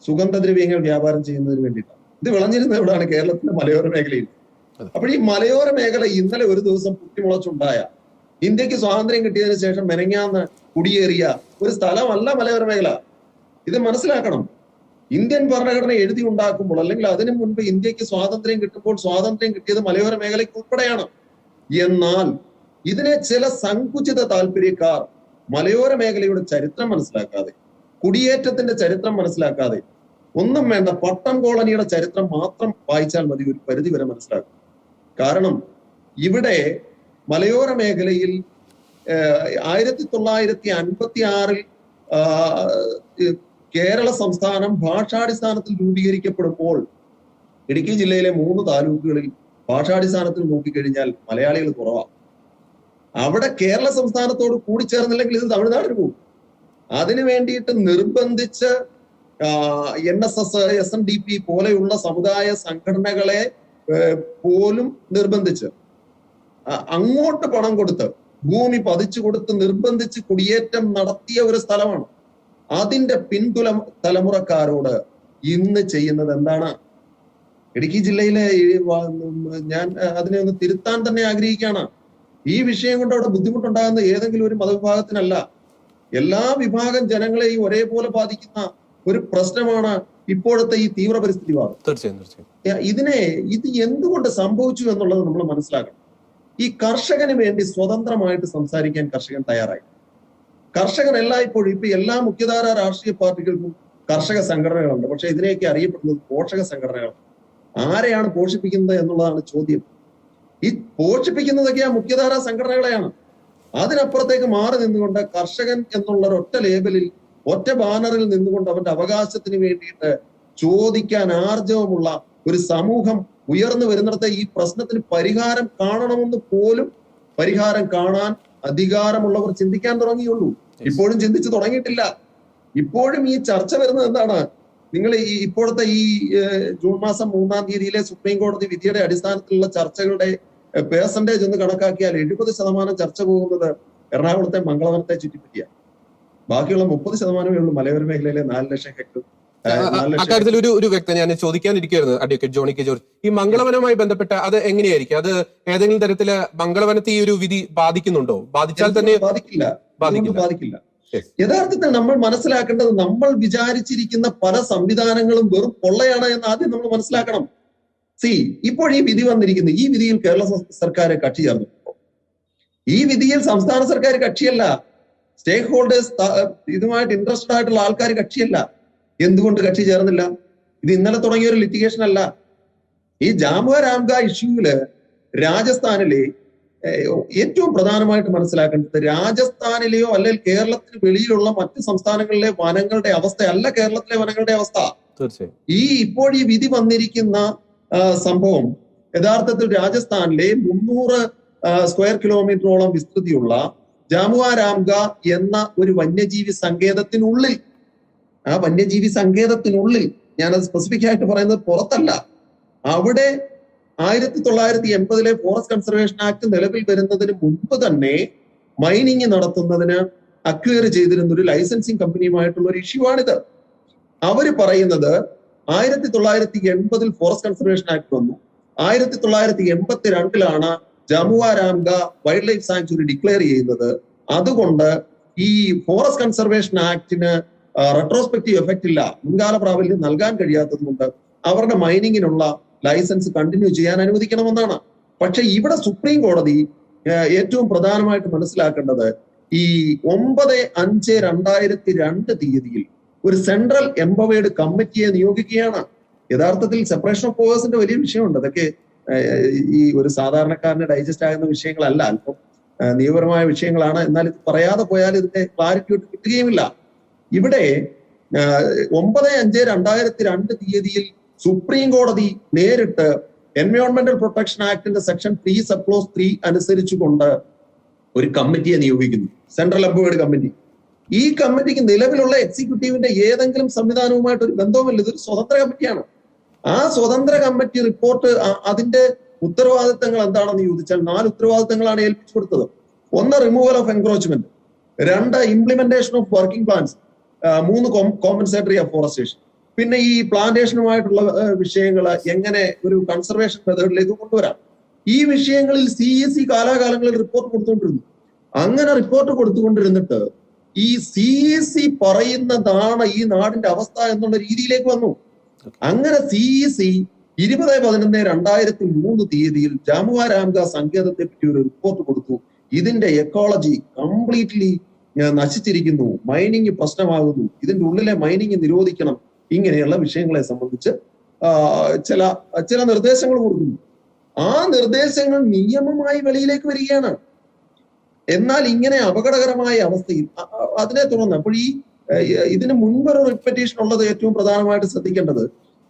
സുഗന്ധദ്രവ്യങ്ങൾ വ്യാപാരം ചെയ്യുന്നതിന് വേണ്ടിയിട്ടാണ്. ഇത് വിളഞ്ഞിരുന്നത് എവിടെയാണ്? കേരളത്തിന്റെ മലയോര മേഖലയിൽ. അപ്പോൾ ഈ മലയോര മേഖല ഇന്നലെ ഒരു ദിവസം പൊട്ടിമുളച്ചുണ്ടായ, ഇന്ത്യക്ക് സ്വാതന്ത്ര്യം കിട്ടിയതിനു ശേഷം മെനങ്ങാന്ന് കുടിയേറിയ ഒരു സ്ഥലമല്ല മലയോര മേഖല. ഇത് മനസ്സിലാക്കണം. ഇന്ത്യൻ ഭരണഘടന എഴുതി ഉണ്ടാക്കുമ്പോൾ, അല്ലെങ്കിൽ അതിനു മുൻപ് ഇന്ത്യക്ക് സ്വാതന്ത്ര്യം കിട്ടുമ്പോൾ സ്വാതന്ത്ര്യം കിട്ടിയത് മലയോര മേഖലയ്ക്ക് ഉൾപ്പെടെയാണ്. എന്നാൽ ഇതിനെ ചില സങ്കുചിത താല്പര്യക്കാർ മലയോര മേഖലയുടെ ചരിത്രം മനസ്സിലാക്കാതെ, കുടിയേറ്റത്തിന്റെ ചരിത്രം മനസ്സിലാക്കാതെ, ഒന്നും വേണ്ട പട്ടം കോളനിയുടെ ചരിത്രം മാത്രം വായിച്ചാൽ മതി, ഒരു പരിധി വരെ മനസ്സിലാക്കും. കാരണം ഇവിടെ മലയോര മേഖലയിൽ 1956 കേരള സംസ്ഥാനം ഭാഷാടിസ്ഥാനത്തിൽ രൂപീകരിക്കപ്പെടുമ്പോൾ ഇടുക്കി ജില്ലയിലെ 3 താലൂക്കുകളിൽ ഭാഷാടിസ്ഥാനത്തിൽ നോക്കിക്കഴിഞ്ഞാൽ മലയാളികൾ കുറവാണ്. അവിടെ കേരള സംസ്ഥാനത്തോട് കൂടിച്ചേർന്നില്ലെങ്കിൽ ഇത് തമിഴ്നാടിന് പോകും. അതിനു വേണ്ടിയിട്ട് നിർബന്ധിച്ച് NSS, SNDP പോലെയുള്ള സമുദായ സംഘടനകളെ പോലും നിർബന്ധിച്ച് അങ്ങോട്ട് പണം കൊടുത്ത്, ഭൂമി പതിച്ചു കൊടുത്ത് നിർബന്ധിച്ച് കുടിയേറ്റം നടത്തിയ ഒരു സ്ഥലമാണ്. അതിന്റെ തലമുറക്കാരോട് ഇന്ന് ചെയ്യുന്നത് എന്താണ്? ഇടുക്കി ജില്ലയിലെ ഞാൻ അതിനെ ഒന്ന് തിരുത്താൻ തന്നെ ആഗ്രഹിക്കുകയാണ്. ഈ വിഷയം കൊണ്ട് അവിടെ ബുദ്ധിമുട്ടുണ്ടാകുന്ന ഏതെങ്കിലും ഒരു മതവിഭാഗത്തിനല്ല, എല്ലാ വിഭാഗം ജനങ്ങളെയും ഒരേപോലെ ബാധിക്കുന്ന ഒരു പ്രശ്നമാണ് ഇപ്പോഴത്തെ ഈ തീവ്ര പരിസ്ഥിതിവാദം. ഇത് എന്തുകൊണ്ട് സംഭവിച്ചു എന്നുള്ളത് നമ്മൾ മനസ്സിലാക്കണം. ഈ കർഷകന് വേണ്ടി സ്വതന്ത്രമായിട്ട് സംസാരിക്കാൻ കർഷകൻ തയ്യാറായി. കർഷകൻ എല്ലായ്പ്പോഴും ഇപ്പൊ എല്ലാ മുഖ്യധാര രാഷ്ട്രീയ പാർട്ടികൾക്കും കർഷക സംഘടനകളുണ്ട്. പക്ഷെ ഇതിനെയൊക്കെ അറിയപ്പെടുന്നത് പോഷക സംഘടനകളാണ്. ആരെയാണ് പോഷിപ്പിക്കുന്നത് എന്നുള്ളതാണ് ചോദ്യം. ഈ പോഷിപ്പിക്കുന്നതൊക്കെ ആ മുഖ്യധാരാ സംഘടനകളെയാണ്. അതിനപ്പുറത്തേക്ക് മാറി നിന്നുകൊണ്ട് കർഷകൻ എന്നുള്ള ഒറ്റ ലേബലിൽ, ഒറ്റ ബാനറിൽ നിന്നുകൊണ്ട് അവന്റെ അവകാശത്തിന് വേണ്ടിയിട്ട് ചോദിക്കാൻ ആർജവമുള്ള ഒരു സമൂഹം ഉയർന്നു വരുന്നിടത്ത് ഈ പ്രശ്നത്തിന് പരിഹാരം കാണണമെന്ന് പോലും പരിഹാരം കാണാൻ അധികാരമുള്ളവർ ചിന്തിക്കാൻ തുടങ്ങിയുള്ളൂ. ഇപ്പോഴും ചിന്തിച്ചു തുടങ്ങിയിട്ടില്ല. ഇപ്പോഴും ഈ ചർച്ച വരുന്നത് എന്താണ്? നിങ്ങൾ ഈ ഇപ്പോഴത്തെ ഈ ജൂൺ മാസം 3-ാം തീയതിയിലെ സുപ്രീം കോടതി വിധിയുടെ അടിസ്ഥാനത്തിലുള്ള ചർച്ചകളുടെ പേഴ്സന്റേജ് ഒന്ന് കണക്കാക്കിയാൽ 70% ചർച്ച പോകുന്നത് എറണാകുളത്തെ മംഗളവനത്തെ ചുറ്റിപ്പറ്റിയാണ്. ബാക്കിയുള്ള 30% ഉള്ളൂ മലയോര മേഖലയിലെ 4 ലക്ഷം ഹെക്ടർ. അക്കാര്യത്തിൽ ഒരു വ്യക്തി ഞാൻ ചോദിക്കാനിരിക്കുകയായിരുന്നു അഡ്വക്കേറ്റ് ജോണി കെ ജോർജ്. ഈ മംഗളവനവുമായി ബന്ധപ്പെട്ട് അത് എങ്ങനെയായിരിക്കും? അത് ഏതെങ്കിലും തരത്തില് മംഗളവനത്തെ ഈ ഒരു വിധി ബാധിക്കുന്നുണ്ടോ? ബാധിച്ചാൽ തന്നെ ബാധിക്കില്ല. യഥാർത്ഥത്തിൽ നമ്മൾ മനസ്സിലാക്കേണ്ടത്, നമ്മൾ വിചാരിച്ചിരിക്കുന്ന പല സംവിധാനങ്ങളും വെറും പൊള്ളയാണ് എന്ന് ആദ്യം നമ്മൾ മനസ്സിലാക്കണം. ഇപ്പോൾ ഈ വിധി വന്നിരിക്കുന്നു. ഈ വിധിയിൽ കേരള സർക്കാർ കക്ഷി ചേർന്നു. ഈ വിധിയിൽ സംസ്ഥാന സർക്കാർ കക്ഷിയല്ല. സ്റ്റേക്ക് ഹോൾഡേഴ്സ്, ഇതുമായിട്ട് ഇൻട്രസ്റ്റഡ് ആയിട്ടുള്ള ആൾക്കാർ കക്ഷിയല്ല. എന്തുകൊണ്ട് കക്ഷി ചേർന്നില്ല? ഇത് ഇന്നലെ തുടങ്ങിയ ഒരു ലിറ്റിഗേഷൻ അല്ല. ഈ ജാമുവ രാംഗ ഇഷ്യൂവില് രാജസ്ഥാനിലെ ഏറ്റവും പ്രധാനമായിട്ട് മനസ്സിലാക്കേണ്ടത്, രാജസ്ഥാനിലെയോ അല്ലെങ്കിൽ കേരളത്തിന് വെളിയിലുള്ള മറ്റ് സംസ്ഥാനങ്ങളിലെ വനങ്ങളുടെ അവസ്ഥയല്ല കേരളത്തിലെ വനങ്ങളുടെ അവസ്ഥ. ഈ ഇപ്പോൾ ഈ വിധി വന്നിരിക്കുന്ന സംഭവം യഥാർത്ഥത്തിൽ രാജസ്ഥാനിലെ 300 സ്ക്വയർ കിലോമീറ്ററോളം വിസ്തൃതിയുള്ള ജാമുവ രാംഗ എന്ന ഒരു വന്യജീവി സങ്കേതത്തിനുള്ളിൽ, ആ വന്യജീവി സങ്കേതത്തിനുള്ളിൽ, ഞാനത് സ്പെസിഫിക് ആയിട്ട് പറയുന്നത് പുറത്തല്ല, അവിടെ 1980 ഫോറസ്റ്റ് കൺസർവേഷൻ ആക്ട് നിലവിൽ വരുന്നതിന് മുൻപ് തന്നെ മൈനിങ് നടത്തുന്നതിന് അക്വയർ ചെയ്തിരുന്ന ഒരു ലൈസൻസിങ് കമ്പനിയുമായിട്ടുള്ള ഒരു ഇഷ്യൂ ആണിത്. അവര് പറയുന്നത് 1980 ഫോറസ്റ്റ് കൺസർവേഷൻ ആക്ട് വന്നു. 1982 ജാമുവ രാംഗ വൈൽഡ് ലൈഫ് സാങ്ച്വറി ഡിക്ലെയർ ചെയ്യുന്നത്. അതുകൊണ്ട് ഈ ഫോറസ്റ്റ് കൺസർവേഷൻ ആക്ടിന് റെട്രോസ്പെക്റ്റീവ് എഫക്റ്റ് ഇല്ല, മുൻകാല പ്രാബല്യം നൽകാൻ കഴിയാത്തത് കൊണ്ട് അവരുടെ മൈനിങ്ങിനുള്ള ലൈസൻസ് കണ്ടിന്യൂ ചെയ്യാൻ അനുവദിക്കണമെന്നാണ്. പക്ഷെ ഇവിടെ സുപ്രീം കോടതി ഏറ്റവും പ്രധാനമായിട്ട് മനസ്സിലാക്കേണ്ടത്, ഈ 9/5/2002 തീയതിയിൽ ഒരു സെൻട്രൽ എംപവേർഡ് കമ്മിറ്റിയെ നിയോഗിക്കുകയാണ്. യഥാർത്ഥത്തിൽ സെപ്പറേഷൻ ഓഫ് പവേഴ്സിന്റെ വലിയ വിഷയമുണ്ട്. അതൊക്കെ ഈ ഒരു സാധാരണക്കാരന് ഡൈജസ്റ്റ് ആകുന്ന വിഷയങ്ങളല്ല, അല്പം നിയമപരമായ വിഷയങ്ങളാണ്. എന്നാൽ ഇത് പറയാതെ പോയാൽ ഇതിന്റെ ക്ലാരിറ്റി കിട്ടുകയുമില്ല. ഇവിടെ 9/5/2002 തീയതിയിൽ സുപ്രീം കോടതി നേരിട്ട് എൻവയോൺമെന്റൽ പ്രൊട്ടക്ഷൻ ആക്ടിന്റെ സെക്ഷൻ 3 സബ് ക്ലോസ് 3 അനുസരിച്ചുകൊണ്ട് ഒരു കമ്മിറ്റിയെ നിയോഗിക്കുന്നു, സെൻട്രൽ എംപവേർഡ് കമ്മിറ്റി. ഈ കമ്മിറ്റിക്ക് നിലവിലുള്ള എക്സിക്യൂട്ടീവിന്റെ ഏതെങ്കിലും സംവിധാനവുമായിട്ട് ഒരു ബന്ധവുമില്ല. ഇതൊരു സ്വതന്ത്ര കമ്മിറ്റിയാണ്. ആ സ്വതന്ത്ര കമ്മിറ്റി റിപ്പോർട്ട്, അതിന്റെ ഉത്തരവാദിത്തങ്ങൾ എന്താണെന്ന് ചോദിച്ചാൽ 4 ഉത്തരവാദിത്തങ്ങളാണ് ഏൽപ്പിച്ചു കൊടുത്തത്. 1 removal of encroachment, 2 implementation of working plans, 3 compensatory afforestation, പിന്നെ ഈ പ്ലാന്റേഷനുമായിട്ടുള്ള വിഷയങ്ങൾ എങ്ങനെ ഒരു കൺസർവേഷൻ മെത്തേഡിലേക്ക് കൊണ്ടുവരാം. ഈ വിഷയങ്ങളിൽ CEC കാലാകാലങ്ങളിൽ റിപ്പോർട്ട് കൊടുത്തുകൊണ്ടിരുന്നു. അങ്ങനെ റിപ്പോർട്ട് കൊടുത്തുകൊണ്ടിരുന്നിട്ട് ഈ CEC പറയുന്നതാണ് ഈ നാടിന്റെ അവസ്ഥ എന്നുള്ള രീതിയിലേക്ക് വന്നു. അങ്ങനെ CEC 20/11/2003 തീയതിയിൽ ജാമുവ രാംഗ സങ്കേതത്തെ പറ്റി ഒരു റിപ്പോർട്ട് കൊടുത്തു. ഇതിന്റെ എക്കോളജി കംപ്ലീറ്റ്ലി നശിച്ചിരിക്കുന്നു, മൈനിങ് പ്രശ്നമാകുന്നു, ഇതിന്റെ ഉള്ളിലെ മൈനിങ് നിരോധിക്കണം, ഇങ്ങനെയുള്ള വിഷയങ്ങളെ സംബന്ധിച്ച് ചില നിർദ്ദേശങ്ങൾ കൊടുക്കുന്നു. ആ നിർദ്ദേശങ്ങൾ നിയമമായി വെളിയിലേക്ക് വരികയാണ്. എന്നാൽ ഇങ്ങനെ അപകടകരമായ അവസ്ഥയിൽ അതിനെ തുടർന്ന്, അപ്പോൾ ഇതിന് മുൻപൊരു റിപ്പറ്റീഷൻ ഉള്ളത് ഏറ്റവും പ്രധാനമായിട്ട് ശ്രദ്ധിക്കേണ്ടത്,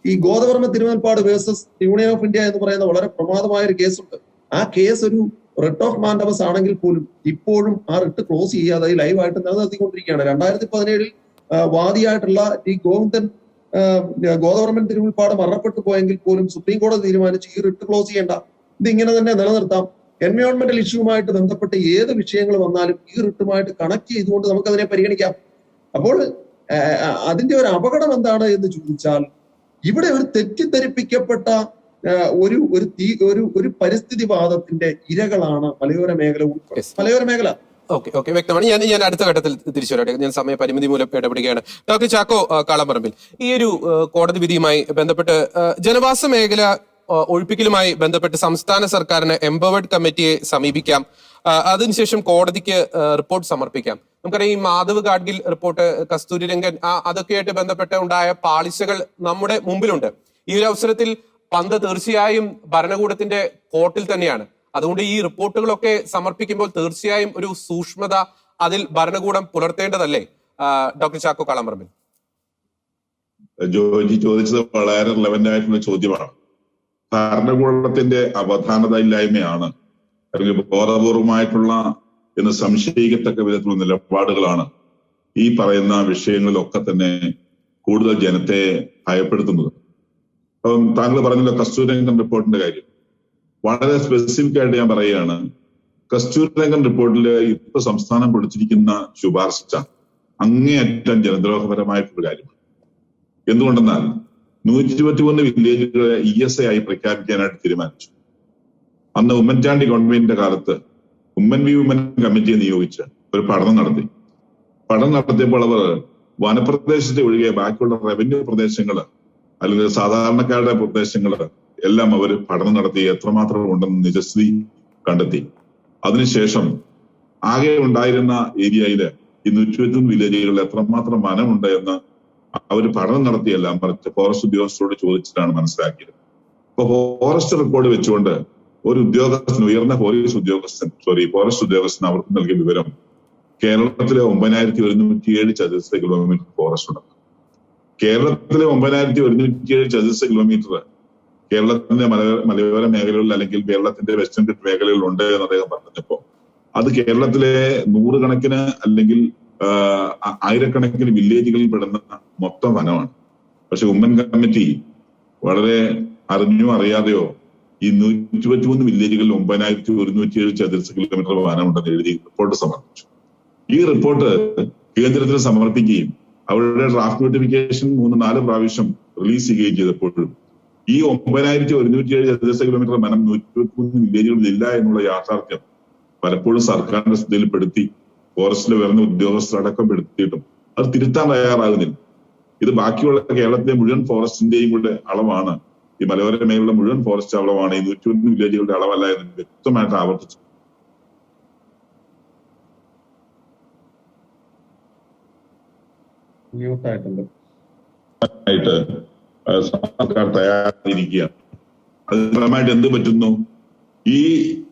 ഈ Godavarma Thirumulpad versus union of India എന്ന് പറയുന്ന വളരെ പ്രമാദമായ ഒരു കേസുണ്ട്. ആ കേസ് ഒരു റിട്ട് ഓഫ് മാൻഡമസ് ആണെങ്കിൽ പോലും ഇപ്പോഴും ആ റിട്ട് ക്ലോസ് ചെയ്യാതെ ലൈവായിട്ട് നിലനിർത്തിക്കൊണ്ടിരിക്കുകയാണ്. 2017 വാദിയായിട്ടുള്ള ഈ ഗോദവർമ്മൻ തിരുവൽപ്പാട് മരണപ്പെട്ടു പോയെങ്കിൽ പോലും സുപ്രീം കോടതി തീരുമാനിച്ച് ഈ റിട്ട് ക്ലോസ് ചെയ്യേണ്ട, ഇതിങ്ങനെ തന്നെ നിലനിർത്താം. എൻവയോൺമെന്റൽ ഇഷ്യൂവുമായിട്ട് ബന്ധപ്പെട്ട് ഏത് വിഷയങ്ങൾ വന്നാലും ഈ റിട്ടുമായിട്ട് കണക്ട് ചെയ്തുകൊണ്ട് നമുക്കതിനെ പരിഗണിക്കാം. അപ്പോൾ അതിന്റെ ഒരു അപകടം എന്താണ് എന്ന് ചോദിച്ചാൽ, ഇവിടെ ഒരു തെറ്റിദ്ധരിപ്പിക്കപ്പെട്ട ഒരു പരിസ്ഥിതിവാദത്തിന്റെ ഇരകളാണ് മലയോര മേഖല. ഓക്കെ വ്യക്തമാണ്. ഞാൻ അടുത്ത ഘട്ടത്തിൽ തിരിച്ചു വരട്ടെ, ഞാൻ സമയ പരിമിതി മൂലം ഇടപെടുകയാണ്. ഡോക്ടർ ചാക്കോ കാളമ്പറമ്പിൽ, ഈ ഒരു കോടതി വിധിയുമായി ബന്ധപ്പെട്ട് ജനവാസ മേഖല ഒഴിപ്പിക്കലുമായി ബന്ധപ്പെട്ട് സംസ്ഥാന സർക്കാരിന് എംപവേർഡ് കമ്മിറ്റിയെ സമീപിക്കാം, അതിനുശേഷം കോടതിക്ക് റിപ്പോർട്ട് സമർപ്പിക്കാം. നമുക്കറിയാം, ഈ മാധവ് ഗാഡ്ഗിൽ റിപ്പോർട്ട്, കസ്തൂരി രംഗൻ, അതൊക്കെയായിട്ട് ബന്ധപ്പെട്ട് ഉണ്ടായ പാളിച്ചകൾ നമ്മുടെ മുമ്പിലുണ്ട്. ഈ ഒരു അവസരത്തിൽ പന്ത് തീർച്ചയായും ഭരണകൂടത്തിന്റെ കോർട്ടിൽ തന്നെയാണ്. അതുകൊണ്ട് ഈ റിപ്പോർട്ടുകളൊക്കെ സമർപ്പിക്കുമ്പോൾ തീർച്ചയായും ഒരു സൂക്ഷ്മത അതിൽ ഭരണകൂടം പുലർത്തേണ്ടതല്ലേ ഡോക്ടർ ചാക്കോ കാളാമ്പറമ്പിൽ? ജോജി ചോദിച്ചത് വളരെ റിലവന്റ് ആയിട്ടുള്ള ചോദ്യമാണ്. ഭരണകൂടത്തിന്റെ അവധാനത ഇല്ലായ്മയാണ് അല്ലെങ്കിൽ ബോധപൂർവമായിട്ടുള്ള എന്ന് സംശയിക്കത്തക്ക വിധത്തിലുള്ള നിലപാടുകളാണ് ഈ പറയുന്ന വിഷയങ്ങളിലൊക്കെ തന്നെ കൂടുതൽ ജനത്തെ ഭയപ്പെടുത്തുന്നത്. അപ്പം താങ്കൾ പറഞ്ഞല്ലോ കസ്തൂരിരംഗൻ റിപ്പോർട്ടിന്റെ കാര്യം. വളരെ സ്പെസിഫിക് ആയിട്ട് ഞാൻ പറയുകയാണ്, കസ്തൂരിരംഗൻ റിപ്പോർട്ടിൽ ഇപ്പൊ സംസ്ഥാനം കൊടുത്തിരിക്കുന്ന ശുപാർശ അങ്ങേയറ്റം ജനദ്രോഹപരമായിട്ടുള്ള കാര്യമാണ്. എന്തുകൊണ്ടെന്നാൽ 123 വില്ലേജുകളെ ESA ആയി പ്രഖ്യാപിക്കാനായിട്ട് തീരുമാനിച്ചു. അന്ന് ഉമ്മൻചാണ്ടി ഗവൺമെന്റിന്റെ കാലത്ത് ഉമ്മൻ കമ്മിറ്റിയെ നിയോഗിച്ച് ഒരു പഠനം നടത്തി. പഠനം നടത്തിയപ്പോൾ അവർ വനപ്രദേശത്തെ ഒഴികെ ബാക്കിയുള്ള റവന്യൂ പ്രദേശങ്ങള് അല്ലെങ്കിൽ സാധാരണക്കാരുടെ പ്രദേശങ്ങള് എല്ലാം അവർ പഠനം നടത്തി എത്രമാത്രം ഉണ്ടെന്ന് നിജസ്ഥിതി കണ്ടെത്തി. അതിനുശേഷം ആകെ ഉണ്ടായിരുന്ന ഏരിയയില് ഈ 123 വില്ലേജുകളിൽ എത്രമാത്രം വനമുണ്ട് എന്ന് അവർ പഠനം നടത്തിയല്ല, മറിച്ച് ഫോറസ്റ്റ് ഉദ്യോഗസ്ഥരോട് ചോദിച്ചിട്ടാണ് മനസ്സിലാക്കിയത്. അപ്പൊ ഫോറസ്റ്റ് റെക്കോർഡ് വെച്ചുകൊണ്ട് ഒരു ഉദ്യോഗസ്ഥൻ, ഉയർന്ന ഫോറസ്റ്റ് ഉദ്യോഗസ്ഥൻ അവർക്ക് നൽകിയ വിവരം കേരളത്തിലെ 9107 ചതുരശ്ര കിലോമീറ്റർ ഫോറസ്റ്റ് ഉണ്ട്. കേരളത്തിലെ 9107 ചതുരശ്ര കിലോമീറ്റർ കേരളത്തിന്റെ മലയോര മേഖലകളിൽ അല്ലെങ്കിൽ കേരളത്തിന്റെ വെസ്റ്റേൺ ഘട്ട് മേഖലകളിൽ ഉണ്ട് എന്ന് അദ്ദേഹം പറഞ്ഞപ്പോ അത് കേരളത്തിലെ നൂറുകണക്കിന് അല്ലെങ്കിൽ ആയിരക്കണക്കിന് വില്ലേജുകളിൽ പെടുന്ന മൊത്തം വനമാണ്. പക്ഷെ ഉമ്മൻ കമ്മിറ്റി വളരെ അറിഞ്ഞോ അറിയാതെയോ ഈ 123 വില്ലേജുകളിൽ 9107 ചതുരശ്ര കിലോമീറ്റർ വനമുണ്ടെന്ന് എഴുതി റിപ്പോർട്ട് സമർപ്പിച്ചു. ഈ റിപ്പോർട്ട് കേന്ദ്രത്തിന് സമർപ്പിക്കുകയും അവരുടെ ഡ്രാഫ്റ്റ് നോട്ടിഫിക്കേഷൻ 3-4 പ്രാവശ്യം റിലീസ് ചെയ്യുകയും ചെയ്തപ്പോഴും ഈ 9107 ചതുരശ്ര കിലോമീറ്റർ വനം 123 വില്ലേജുകളിൽ ഇല്ല എന്നുള്ള യാഥാർത്ഥ്യം പലപ്പോഴും സർക്കാരിന്റെ ശ്രദ്ധയിൽപ്പെടുത്തി ഫോറസ്റ്റിൽ വരുന്ന ഉദ്യോഗസ്ഥരടക്കം പെടുത്തിയിട്ടും അത് തിരുത്താൻ തയ്യാറാകുന്നില്ല. ഇത് ബാക്കിയുള്ള കേരളത്തിലെ മുഴുവൻ ഫോറസ്റ്റിന്റെയും കൂടെ അളവാണ്, ഈ മലയോര മേഖലയുടെ മുഴുവൻ ഫോറസ്റ്റ് അളവാണ്, ഈ 123 വില്ലേജുകളുടെ അളവല്ല എന്ന് വ്യക്തമായിട്ട് ആവർത്തിച്ചു. സർക്കാർ തയ്യാറായിരിക്കുകയാണ്. അത് ഫലമായിട്ട് എന്ത് പറ്റുന്നു? ഈ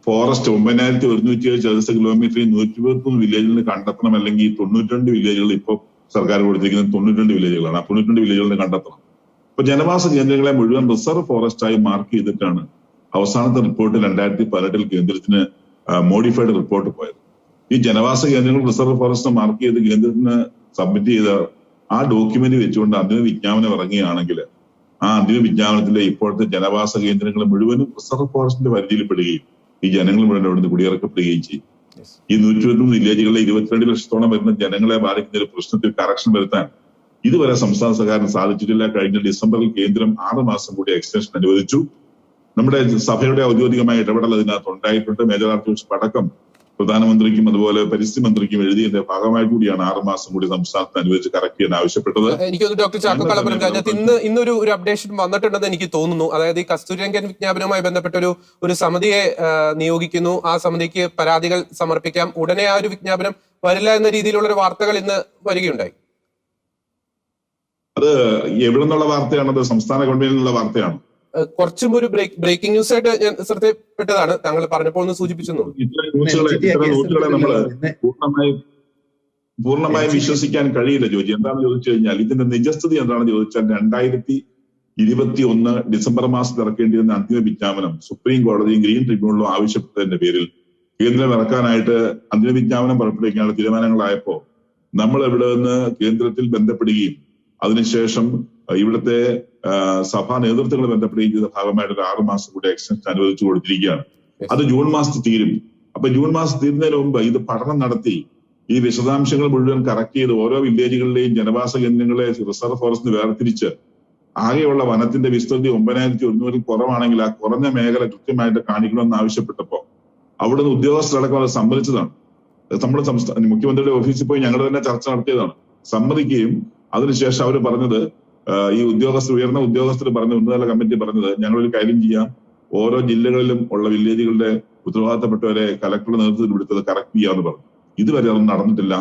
ഫോറസ്റ്റ് 9107 ചതുരശ്ര കിലോമീറ്ററിൽ 123 വില്ലേജിൽ നിന്ന് കണ്ടെത്തണം, അല്ലെങ്കിൽ 92 വില്ലേജുകൾ ഇപ്പൊ സർക്കാർ കൊടുത്തിരിക്കുന്നത് 92 വില്ലേജുകളാണ്. ആ 92 വില്ലേജുകളിൽ കണ്ടെത്തണം. അപ്പൊ ജനവാസ കേന്ദ്രങ്ങളെ മുഴുവൻ റിസർവ് ഫോറസ്റ്റ് ആയി മാർക്ക് ചെയ്തിട്ടാണ് അവസാനത്തെ റിപ്പോർട്ട് 2018 കേന്ദ്രത്തിന് മോഡിഫൈഡ് റിപ്പോർട്ട് പോയത്. ഈ ജനവാസ കേന്ദ്രങ്ങൾ റിസർവ് ഫോറസ്റ്റ് മാർക്ക് ചെയ്ത് കേന്ദ്രത്തിന് സബ്മിറ്റ് ചെയ്ത ആ ഡോക്യുമെന്റ് വെച്ചുകൊണ്ട് അന്തിമ വിജ്ഞാപനം ഇറങ്ങുകയാണെങ്കിൽ ആ അന്തിമ വിജ്ഞാപനത്തിലെ ഇപ്പോഴത്തെ ജനവാസ കേന്ദ്രങ്ങൾ മുഴുവനും റിസർവ് ഫോറസ്റ്റിന്റെ പരിധിയിൽപ്പെടുകയും ഈ ജനങ്ങൾ മുഴുവൻ അവിടുന്ന് കുടിയിറക്കപ്പെടുകയും ചെയ്യും. ഈ 123 വില്ലേജുകളിലെ 22 ലക്ഷത്തോളം വരുന്ന ജനങ്ങളെ ബാധിക്കുന്ന ഒരു പ്രശ്നത്തിൽ കറക്ഷൻ വരുത്താൻ ഇതുവരെ സംസ്ഥാന സർക്കാരിന് സാധിച്ചിട്ടില്ല. കഴിഞ്ഞ ഡിസംബറിൽ കേന്ദ്രം 6 മാസം കൂടി എക്സ്റ്റൻഷൻ അനുവദിച്ചു. നമ്മുടെ സഭയുടെ ഔദ്യോഗികമായ ഇടപെടൽ അതിനകത്ത് ഉണ്ടായിട്ടുണ്ട്. മേജർ ആർച്ച് ബിഷപ്പ് അടക്കം പ്രധാനമന്ത്രിക്കും അതുപോലെ പരിസ്ഥിതി മന്ത്രിക്കും എഴുതിയതിന്റെ ഭാഗമായി കൂടിയാണ് 6 മാസം കൂടി സംസ്ഥാനത്തിന് അനുവദിച്ച് കറക്റ്റ് ചെയ്യാൻ ആവശ്യപ്പെട്ടത്. എനിക്കൊന്ന് ഡോക്ടർ ചാക്കോ കാളാമ്പറമ്പിൽ ഇന്നൊരു അപ്ഡേഷൻ വന്നിട്ടുണ്ടെന്ന് എനിക്ക് തോന്നുന്നു. അതായത് ഈ കസ്തൂരിരംഗൻ വിജ്ഞാപനവുമായി ബന്ധപ്പെട്ട ഒരു സമിതിയെ നിയോഗിക്കുന്നു. ആ സമിതിക്ക് പരാതികൾ സമർപ്പിക്കാം. ഉടനെ ആ ഒരു വിജ്ഞാപനം വരില്ല എന്ന രീതിയിലുള്ള ഒരു വാർത്തകൾ ഇന്ന് വരികയുണ്ടായി. അത് എവിടെ നിന്നുള്ള വാർത്തയാണത്? സംസ്ഥാന ഗവൺമെന്റിൽ നിന്നുള്ള വാർത്തയാണ്. കുറച്ചും ഒരു ബ്രേക്കിംഗ് ന്യൂസ് ആയിട്ട് ഞാൻ ശ്രദ്ധപ്പെട്ടതാണ്. താങ്കൾ പറഞ്ഞപ്പോൾ ഒന്ന് സൂചിപ്പിച്ചെന്നുള്ളൂ. ഇത്തരം ന്യൂസുകളെ നമ്മള് പൂർണ്ണമായും വിശ്വസിക്കാൻ കഴിയില്ല ജോജി. എന്താണെന്ന് ചോദിച്ചു കഴിഞ്ഞാൽ ഇതിന്റെ നിജസ്ഥിതി എന്താണെന്ന് ചോദിച്ചാൽ 2021 ഡിസംബർ മാസത്തിൽ ഇറക്കേണ്ടിയിരുന്ന അന്തിമ വിജ്ഞാപനം സുപ്രീം കോടതിയും ഗ്രീൻ ട്രിബ്യൂണലും ആവശ്യപ്പെട്ടതിന്റെ പേരിൽ കേന്ദ്രം ഇറക്കാനായിട്ട് അന്തിമ വിജ്ഞാപനം പുറപ്പെടുവിക്കാനുള്ള തീരുമാനങ്ങളായപ്പോ നമ്മൾ ഇവിടെ നിന്ന് കേന്ദ്രത്തിൽ ബന്ധപ്പെടുകയും അതിനുശേഷം ഇവിടുത്തെ സഭാ നേതൃത്വങ്ങൾ ബന്ധപ്പെടുകയും ചെയ്ത ഭാഗമായിട്ട് ഒരു 6 മാസം കൂടി എക്സ്റ്റൻഷൻ അനുവദിച്ചു കൊടുത്തിരിക്കുകയാണ്. അത് ജൂൺ മാസത്തിൽ തീരും. അപ്പൊ ജൂൺ മാസം തീരുന്നതിന് മുമ്പ് ഇത് പഠനം നടത്തി ഈ വിശദാംശങ്ങൾ മുഴുവൻ കറക്റ്റ് ചെയ്ത് ഓരോ വില്ലേജുകളിലെയും ജനവാസ കേന്ദ്രങ്ങളെ റിസർവ് ഫോറസ്റ്റിന് വേർതിരിച്ച് ആകെയുള്ള വനത്തിന്റെ വിസ്തൃതി 9100 കുറവാണെങ്കിൽ ആ കുറഞ്ഞ മേഖല കൃത്യമായിട്ട് കാണിക്കണമെന്ന് ആവശ്യപ്പെട്ടപ്പോ അവിടുന്ന് ഉദ്യോഗസ്ഥരടക്കം അത് സമ്മതിച്ചതാണ്. നമ്മുടെ മുഖ്യമന്ത്രിയുടെ ഓഫീസിൽ പോയി ഞങ്ങൾ തന്നെ ചർച്ച നടത്തിയതാണ്. സമ്മതിക്കുകയും അതിനുശേഷം അവർ പറഞ്ഞത്, ഈ ഉയർന്ന ഉദ്യോഗസ്ഥർ പറഞ്ഞ ഉന്നതതല കമ്മിറ്റി പറഞ്ഞത്, ഞങ്ങളൊരു കാര്യം ചെയ്യാം, ഓരോ ജില്ലകളിലും ഉള്ള വില്ലേജുകളുടെ ഉത്തരവാദിത്തപ്പെട്ടവരെ കലക്ടറുടെ നേതൃത്വത്തിൽ വിടുത്തത് കറക്റ്റ് ചെയ്യാമെന്ന് പറഞ്ഞു. ഇതുവരെ അതൊന്നും നടന്നിട്ടില്ല.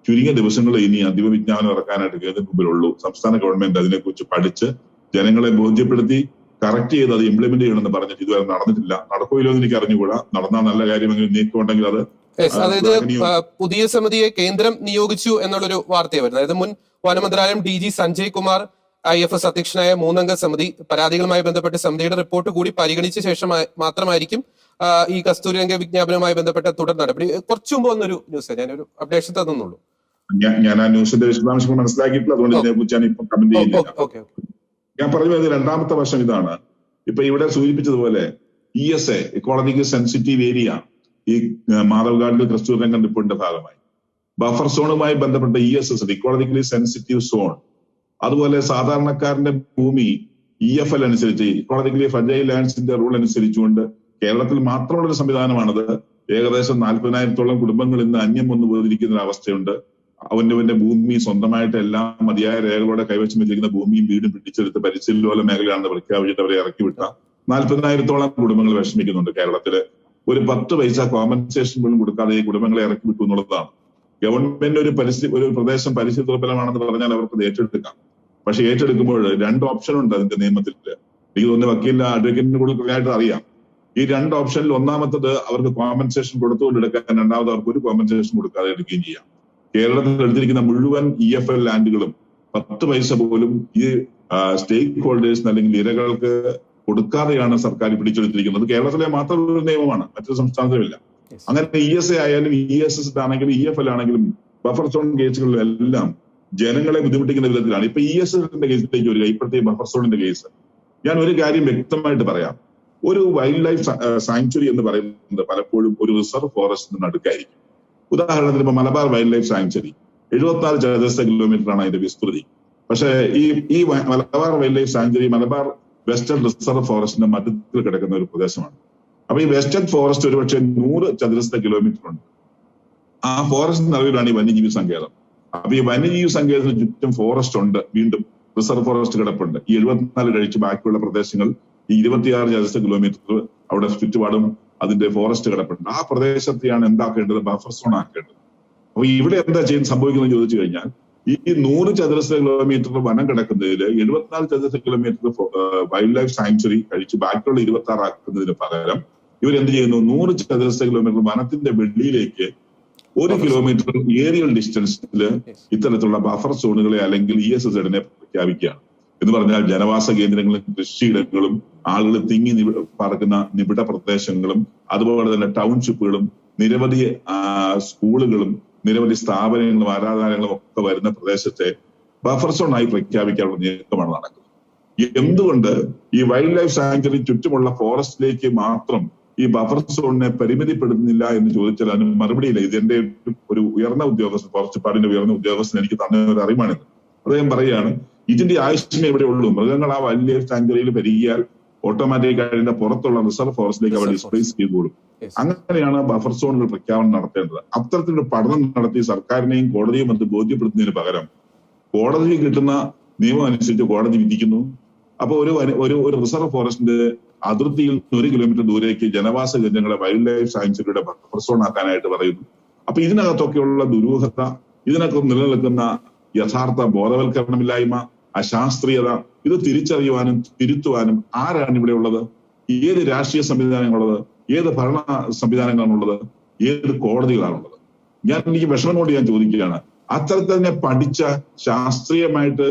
ചുരുങ്ങിയ ദിവസങ്ങളിൽ ഇനി അന്തിമ വിജ്ഞാപനം ഇറക്കാനായിട്ട് കേന്ദ്ര മുമ്പിലുള്ളൂ. സംസ്ഥാന ഗവൺമെന്റ് അതിനെക്കുറിച്ച് പഠിച്ച് ജനങ്ങളെ ബോധ്യപ്പെടുത്തി കറക്റ്റ് ചെയ്ത് അത് ഇംപ്ലിമെന്റ് ചെയ്യണമെന്ന് പറഞ്ഞിട്ട് ഇതുവരെ നടന്നിട്ടില്ല. നടക്കില്ലോ എന്ന് എനിക്ക് അറിഞ്ഞുകൂടാ. നടന്നാൽ നല്ല കാര്യമെങ്കിൽ നീക്കമുണ്ടെങ്കിൽ അത് അതായത് പുതിയ സമിതിയെ കേന്ദ്രം നിയോഗിച്ചു എന്നുള്ളൊരു വാർത്തയാണ് വരുന്നത്. അതായത് മുൻ വനമന്ത്രാലയം DG സഞ്ജയ് കുമാർ IFS അധ്യക്ഷനായ 3-അംഗ സമിതി പരാതികളുമായി ബന്ധപ്പെട്ട് സമിതിയുടെ റിപ്പോർട്ട് കൂടി പരിഗണിച്ച ശേഷം മാത്രമായിരിക്കും ഈ കസ്തൂരിരംഗ വിജ്ഞാപനവുമായി ബന്ധപ്പെട്ട തുടർ നടപടി. കുറച്ചു മുമ്പ് വന്നൊരു ന്യൂസ്, ഞാനൊരു അപ്ഡേഷൻ തന്നുള്ളൂ. ഞാൻ ആ ന്യൂസിന്റെ വിശദാംശങ്ങൾ മനസ്സിലാക്കിയിട്ടില്ല, അതുകൊണ്ട് ഇതിനെക്കുറിച്ച് ഞാൻ ഇപ്പൊ കമന്റ് ചെയ്യുന്നില്ല. ഞാൻ പറഞ്ഞു വരുന്നത് രണ്ടാമത്തെ വശം ഇതാണ്. ഇപ്പൊ ഇവിടെ സൂചിപ്പിച്ചതുപോലെ ESA ഇക്കോളജിക്കൽ സെൻസിറ്റീവ് ഏരിയ ഈ മാധവ് ഗാഡ്ഗിൽ കസ്തൂരിരംഗൻ റിപ്പോർട്ടിന്റെ ഭാഗമായി ബഫർ സോണുമായി ബന്ധപ്പെട്ട ESS ഇക്കോളജിക്കലി സെൻസിറ്റീവ് സോൺ, അതുപോലെ സാധാരണക്കാരന്റെ ഭൂമി EFL അനുസരിച്ച് ഇക്കോളജിക്കലി ഫ്രജൈൽ ലാൻഡ്സിന്റെ റൂൾ അനുസരിച്ചുകൊണ്ട് കേരളത്തിൽ മാത്രമുള്ള ഒരു സംവിധാനമാണത്. ഏകദേശം 40,000-ഓളം കുടുംബങ്ങൾ ഇന്ന് അന്യം വന്നു പോയിരിക്കുന്ന ഒരു അവസ്ഥയുണ്ട്. അവന്റെ ഭൂമി സ്വന്തമായിട്ട് എല്ലാം മതിയായ രേഖകളോടെ കൈവശം വെച്ചിരിക്കുന്ന ഭൂമിയും വീടും പിടിച്ചെടുത്ത് പരിസ്ഥിതിലോല മേഖലയാണെന്ന് പ്രഖ്യാപിച്ചിട്ട് അവരെ ഇറക്കി വിട്ട 40,000-ഓളം കുടുംബങ്ങൾ വിഷമിക്കുന്നുണ്ട്. കേരളത്തില് ഒരു 10 പൈസ കോമ്പൻസേഷൻ പോലും കൊടുക്കാതെ ഈ കുടുംബങ്ങളെ ഇറക്കി വിട്ടു എന്നുള്ളതാണ്. ഗവൺമെന്റ് ഒരു പ്രദേശം പരിസ്ഥിതി ദുർബലമാണെന്ന് പറഞ്ഞാൽ അവർക്ക് അത് ഏറ്റെടുക്കാം. പക്ഷെ ഏറ്റെടുക്കുമ്പോൾ 2 ഓപ്ഷൻ ഉണ്ട് അതിന്റെ നിയമത്തിൽ. എനിക്ക് തോന്നുന്ന വക്കീലിന് അഡ്വക്കേറ്റിന് കൂടുതൽ കൃത്യമായിട്ട് അറിയാം. ഈ 2 ഓപ്ഷനിൽ ഒന്നാമത്തത് അവർക്ക് കോമ്പൻസേഷൻ കൊടുത്തുകൊണ്ട് എടുക്കാൻ, രണ്ടാമത് അവർക്ക് ഒരു കോമ്പൻസേഷൻ കൊടുക്കാതെ എടുക്കുകയും ചെയ്യാം. കേരളത്തിൽ എടുത്തിരിക്കുന്ന മുഴുവൻ EFL ലാൻഡുകളും 10 പൈസ പോലും ഈ സ്റ്റേക്ക് ഹോൾഡേഴ്സിന് അല്ലെങ്കിൽ ഇരകൾക്ക് കൊടുക്കാതെയാണ് സർക്കാർ പിടിച്ചെടുത്തിരിക്കുന്നത്. കേരളത്തിലെ മാത്രം ഒരു നിയമമാണ്, മറ്റൊരു സംസ്ഥാനത്തുമില്ല. അങ്ങനെ ESA ആയാലും ESS ആണെങ്കിലും EFL ആണെങ്കിലും ബഫർ സോൺ കേസുകളിലും എല്ലാം ജനങ്ങളെ ബുദ്ധിമുട്ടിക്കുന്ന വിധത്തിലാണ്. ഇപ്പൊ ESSന്റെ കേസിലേക്ക് വരിക, ഇപ്പോഴത്തെ ബഫർ സോണിന്റെ കേസ്. ഞാൻ ഒരു കാര്യം വ്യക്തമായിട്ട് പറയാം. ഒരു വൈൽഡ് ലൈഫ് സാങ്ച്വറി എന്ന് പറയുന്നത് പലപ്പോഴും ഒരു റിസർവ് ഫോറസ്റ്റിന് നടുക്കായിരിക്കും. ഉദാഹരണത്തിന് ഇപ്പൊ മലബാർ വൈൽഡ് ലൈഫ് സാങ്ച്വറി 74 ചതുരശ്ര കിലോമീറ്ററാണ് അതിന്റെ വിസ്തൃതി. പക്ഷേ ഈ Malabar wild life sanctuary Malabar western reserve ഫോറസ്റ്റിന്റെ മധ്യത്തിൽ കിടക്കുന്ന ഒരു പ്രദേശമാണ്. അപ്പൊ ഈ വെസ്റ്റേൺ ഫോറസ്റ്റ് ഒരുപക്ഷെ 100 ചതുരശ്ര കിലോമീറ്റർ ഉണ്ട്. ആ ഫോറസ്റ്റിന് നടുവിലാണ് ഈ വന്യജീവി സങ്കേതം. അപ്പൊ ഈ വന്യജീവി സങ്കേതത്തിന് ചുറ്റും ഫോറസ്റ്റ് ഉണ്ട്, വീണ്ടും റിസർവ് ഫോറസ്റ്റ് കിടപ്പുണ്ട്. ഈ 74 കഴിച്ച് ബാക്കിയുള്ള പ്രദേശങ്ങൾ ഈ 26 ചതുരശ്ര കിലോമീറ്റർ അവിടെ ചുറ്റുപാടും അതിന്റെ ഫോറസ്റ്റ് കിടപ്പുണ്ട്. ആ പ്രദേശത്തെയാണ് എന്താക്കേണ്ടത്? Buffer zone ആക്കേണ്ടത്. അപ്പൊ ഇവിടെ എന്താ സംഭവിക്കുന്നത് ചോദിച്ചു കഴിഞ്ഞാൽ, ഈ 100 ചതുരശ്ര കിലോമീറ്റർ വനം കിടക്കുന്നതിൽ 74 ചതുരശ്ര കിലോമീറ്റർ വൈൽഡ് ലൈഫ് സാങ്ച്വറി കഴിച്ച് ബാക്കിയുള്ള 26 ആക്കുന്നതിന് പകരം ഇവരെന്ത് ചെയ്യുന്നു? 100 ചതുരശ്ര കിലോമീറ്റർ വനത്തിന്റെ വെളിയിലേക്ക് 1 കിലോമീറ്റർ ഏരിയൽ ഡിസ്റ്റൻസിൽ ഇത്തരത്തിലുള്ള ബഫർ സോണുകളെ അല്ലെങ്കിൽ ESSനെ പ്രഖ്യാപിക്കുകയാണ്. എന്ന് പറഞ്ഞാൽ ജനവാസ കേന്ദ്രങ്ങളും കൃഷിയിടങ്ങളും ആളുകൾ തിങ്ങി പാർക്കുന്ന നിബിഡ പ്രദേശങ്ങളും അതുപോലെ തന്നെ ടൗൺഷിപ്പുകളും നിരവധി സ്കൂളുകളും നിരവധി സ്ഥാപനങ്ങളും ആരാധനാലയങ്ങളും ഒക്കെ വരുന്ന പ്രദേശത്തെ ബഫർ സോണായി പ്രഖ്യാപിക്കാനുള്ള നീക്കമാണ് നടക്കുന്നത്. എന്തുകൊണ്ട് ഈ വൈൽഡ് ലൈഫ് സാങ്ച്വറി ചുറ്റുമുള്ള ഫോറസ്റ്റിലേക്ക് മാത്രം ഈ ബഫർ സോണിനെ പരിമിതിപ്പെടുത്തുന്നില്ല എന്ന് ചോദിച്ചാൽ അതിന് മറുപടിയില്ല. ഇതെന്റെ ഒരു ഉയർന്ന ഉദ്യോഗസ്ഥൻ, ഫോറസ്റ്റ് ഡിപ്പാർട്ട്മെന്റ് ഉയർന്ന ഉദ്യോഗസ്ഥൻ എനിക്ക് തന്ന ഒരു അറിവാണിത്. അദ്ദേഹം പറയുകയാണ്, ഇതിന്റെ ആവശ്യമേ ഇവിടെ ഉള്ളൂ. മൃഗങ്ങൾ ആ വൈൽഡ് ലൈഫ് സാങ്ച്വറിയിൽ പെരുകിയാൽ ഓട്ടോമാറ്റിക് അതിന്റെ പുറത്തുള്ള റിസർവ് ഫോറസ്റ്റിലേക്ക് അവർ ഡിസ്പ്ലേസ് ചെയ്തുകൊള്ളും. അങ്ങനെയാണ് ബഫർ സോണുകൾ പ്രഖ്യാപനം നടത്തേണ്ടത്. അത്തരത്തിലൊരു പഠനം നടത്തി സർക്കാരിനെയും കോടതിയും അത് ബോധ്യപ്പെടുത്തുന്നതിന് പകരം കോടതിയിൽ കിട്ടുന്ന നിയമം അനുസരിച്ച് കോടതി വിധിക്കുന്നു. അപ്പൊ ഒരു റിസർവ് ഫോറസ്റ്റിന്റെ അതിർത്തിയിൽ 1 കിലോമീറ്റർ ദൂരേക്ക് ജനവാസ കേന്ദ്രങ്ങളെ വൈൽഡ് ലൈഫ് സാങ്ച്വറിയുടെ ബഫർ സോൺ ആക്കാനായിട്ട് പറയുന്നു. അപ്പൊ ഇതിനകത്തൊക്കെയുള്ള ദുരൂഹത, ഇതിനകത്ത് നിലനിൽക്കുന്ന യഥാർത്ഥ ബോധവൽക്കരണമില്ലായ്മ, അശാസ്ത്രീയത, ഇത് തിരിച്ചറിയുവാനും തിരുത്തുവാനും ആരാണ് ഇവിടെ ഉള്ളത്? ഏത് രാഷ്ട്രീയ സംവിധാനങ്ങളുള്ളത്? ഏത് ഭരണ സംവിധാനങ്ങളാണുള്ളത്? ഏത് കോടതികളാണുള്ളത്? എനിക്ക് വിഷമം കൊണ്ട് ഞാൻ ചോദിക്കുകയാണ്, അത്തരത്തിൽ തന്നെ പഠിച്ച ശാസ്ത്രീയമായിട്ട്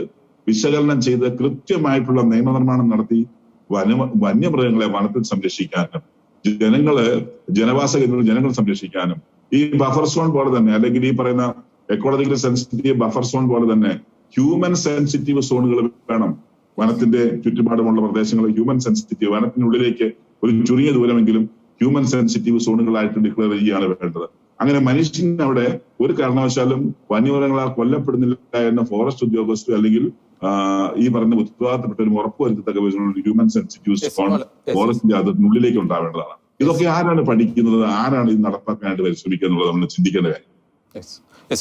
വിശകലനം ചെയ്ത് കൃത്യമായിട്ടുള്ള നിയമനിർമ്മാണം നടത്തി വന്യമൃഗങ്ങളെ വനത്തിൽ സംരക്ഷിക്കാനും ജനവാസ കേന്ദ്രങ്ങളിൽ ജനങ്ങൾ സംരക്ഷിക്കാനും ഈ ബഫർ സോൺ പോലെ തന്നെ അല്ലെങ്കിൽ ഈ പറയുന്ന എക്കോളജിക്കൽ സെൻസിറ്റീവ് ബഫർ സോൺ പോലെ തന്നെ ഹ്യൂമൻ സെൻസിറ്റീവ് സോണുകൾ വേണം. വനത്തിന്റെ ചുറ്റുപാടുമുള്ള പ്രദേശങ്ങൾ ഹ്യൂമൻ സെൻസിറ്റീവ്, വനത്തിനുള്ളിലേക്ക് ഒരു ചുരുങ്ങിയ ദൂരമെങ്കിലും ഹ്യൂമൻ സെൻസിറ്റീവ് സോണുകളായിട്ട് ഡിക്ലെയർ ചെയ്യുകയാണ് വേണ്ടത്. അങ്ങനെ മനുഷ്യൻ അവിടെ ഒരു കാരണവശാലും വന്യമൃഗങ്ങളാൽ കൊല്ലപ്പെടുന്നില്ല എന്ന ഫോറസ്റ്റ് ഉദ്യോഗസ്ഥർ അല്ലെങ്കിൽ ഈ പറഞ്ഞ ഉത്തരവാദിത്തപ്പെട്ടവരും ഉറപ്പുവരുത്തത്തക്ക ഹ്യൂമൻ സെൻസിറ്റീവ് സോൺ ഫോറസ്റ്റിന്റെ അതിനുള്ളിലേക്ക് ഉണ്ടാവേണ്ടതാണ്. ഇതൊക്കെ ആരാണ് പഠിക്കുന്നത്? ആരാണ് ഇത് നടപ്പാക്കാനായിട്ട് പരിശ്രമിക്കുക എന്നുള്ളത് നമ്മൾ ചിന്തിക്കേണ്ട കാര്യം.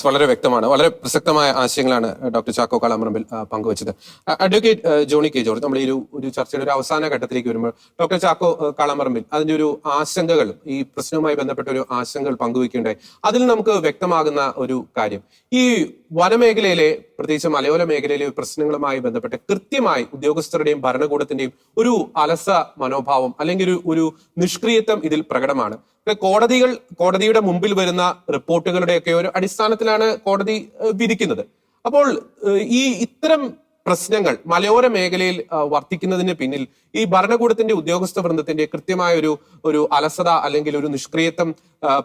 വളരെ വ്യക്തമാണ്. വളരെ പ്രസക്തമായ ആശയങ്ങളാണ് ഡോക്ടർ ചാക്കോ കാളാമ്പറമ്പിൽ പങ്കുവച്ചത്. അഡ്വക്കേറ്റ് ജോണി കെ ജോർജ്, നമ്മൾ ഈ ഒരു ചർച്ചയുടെ ഒരു അവസാന ഘട്ടത്തിലേക്ക് വരുമ്പോൾ ഡോക്ടർ ചാക്കോ കാളാമ്പറമ്പിൽ അതിന്റെ ഒരു ആശങ്കകൾ, ഈ പ്രശ്നവുമായി ബന്ധപ്പെട്ട ഒരു ആശങ്കകൾ പങ്കുവയ്ക്കുകയുണ്ടായി. അതിൽ നമുക്ക് വ്യക്തമാകുന്ന ഒരു കാര്യം, ഈ വനമേഖലയിലെ പ്രത്യേകിച്ച് മലയോര മേഖലയിലെ പ്രശ്നങ്ങളുമായി ബന്ധപ്പെട്ട് കൃത്യമായി ഉദ്യോഗസ്ഥരുടെയും ഭരണകൂടത്തിന്റെയും ഒരു അലസ മനോഭാവം അല്ലെങ്കിൽ ഒരു നിഷ്ക്രിയത്വം ഇതിൽ പ്രകടമാണ്. കോടതിയുടെ മുമ്പിൽ വരുന്ന റിപ്പോർട്ടുകളുടെയൊക്കെ ഒരു അടിസ്ഥാനത്തിലാണ് കോടതി വിധിക്കുന്നത്. അപ്പോൾ ഇത്തരം പ്രശ്നങ്ങൾ മലയോര മേഖലയിൽ വർദ്ധിക്കുന്നതിന് പിന്നിൽ ഈ ഭരണകൂടത്തിന്റെ ഉദ്യോഗസ്ഥ വൃന്ദത്തിന്റെ കൃത്യമായ ഒരു അലസത അല്ലെങ്കിൽ ഒരു നിഷ്ക്രിയത്വം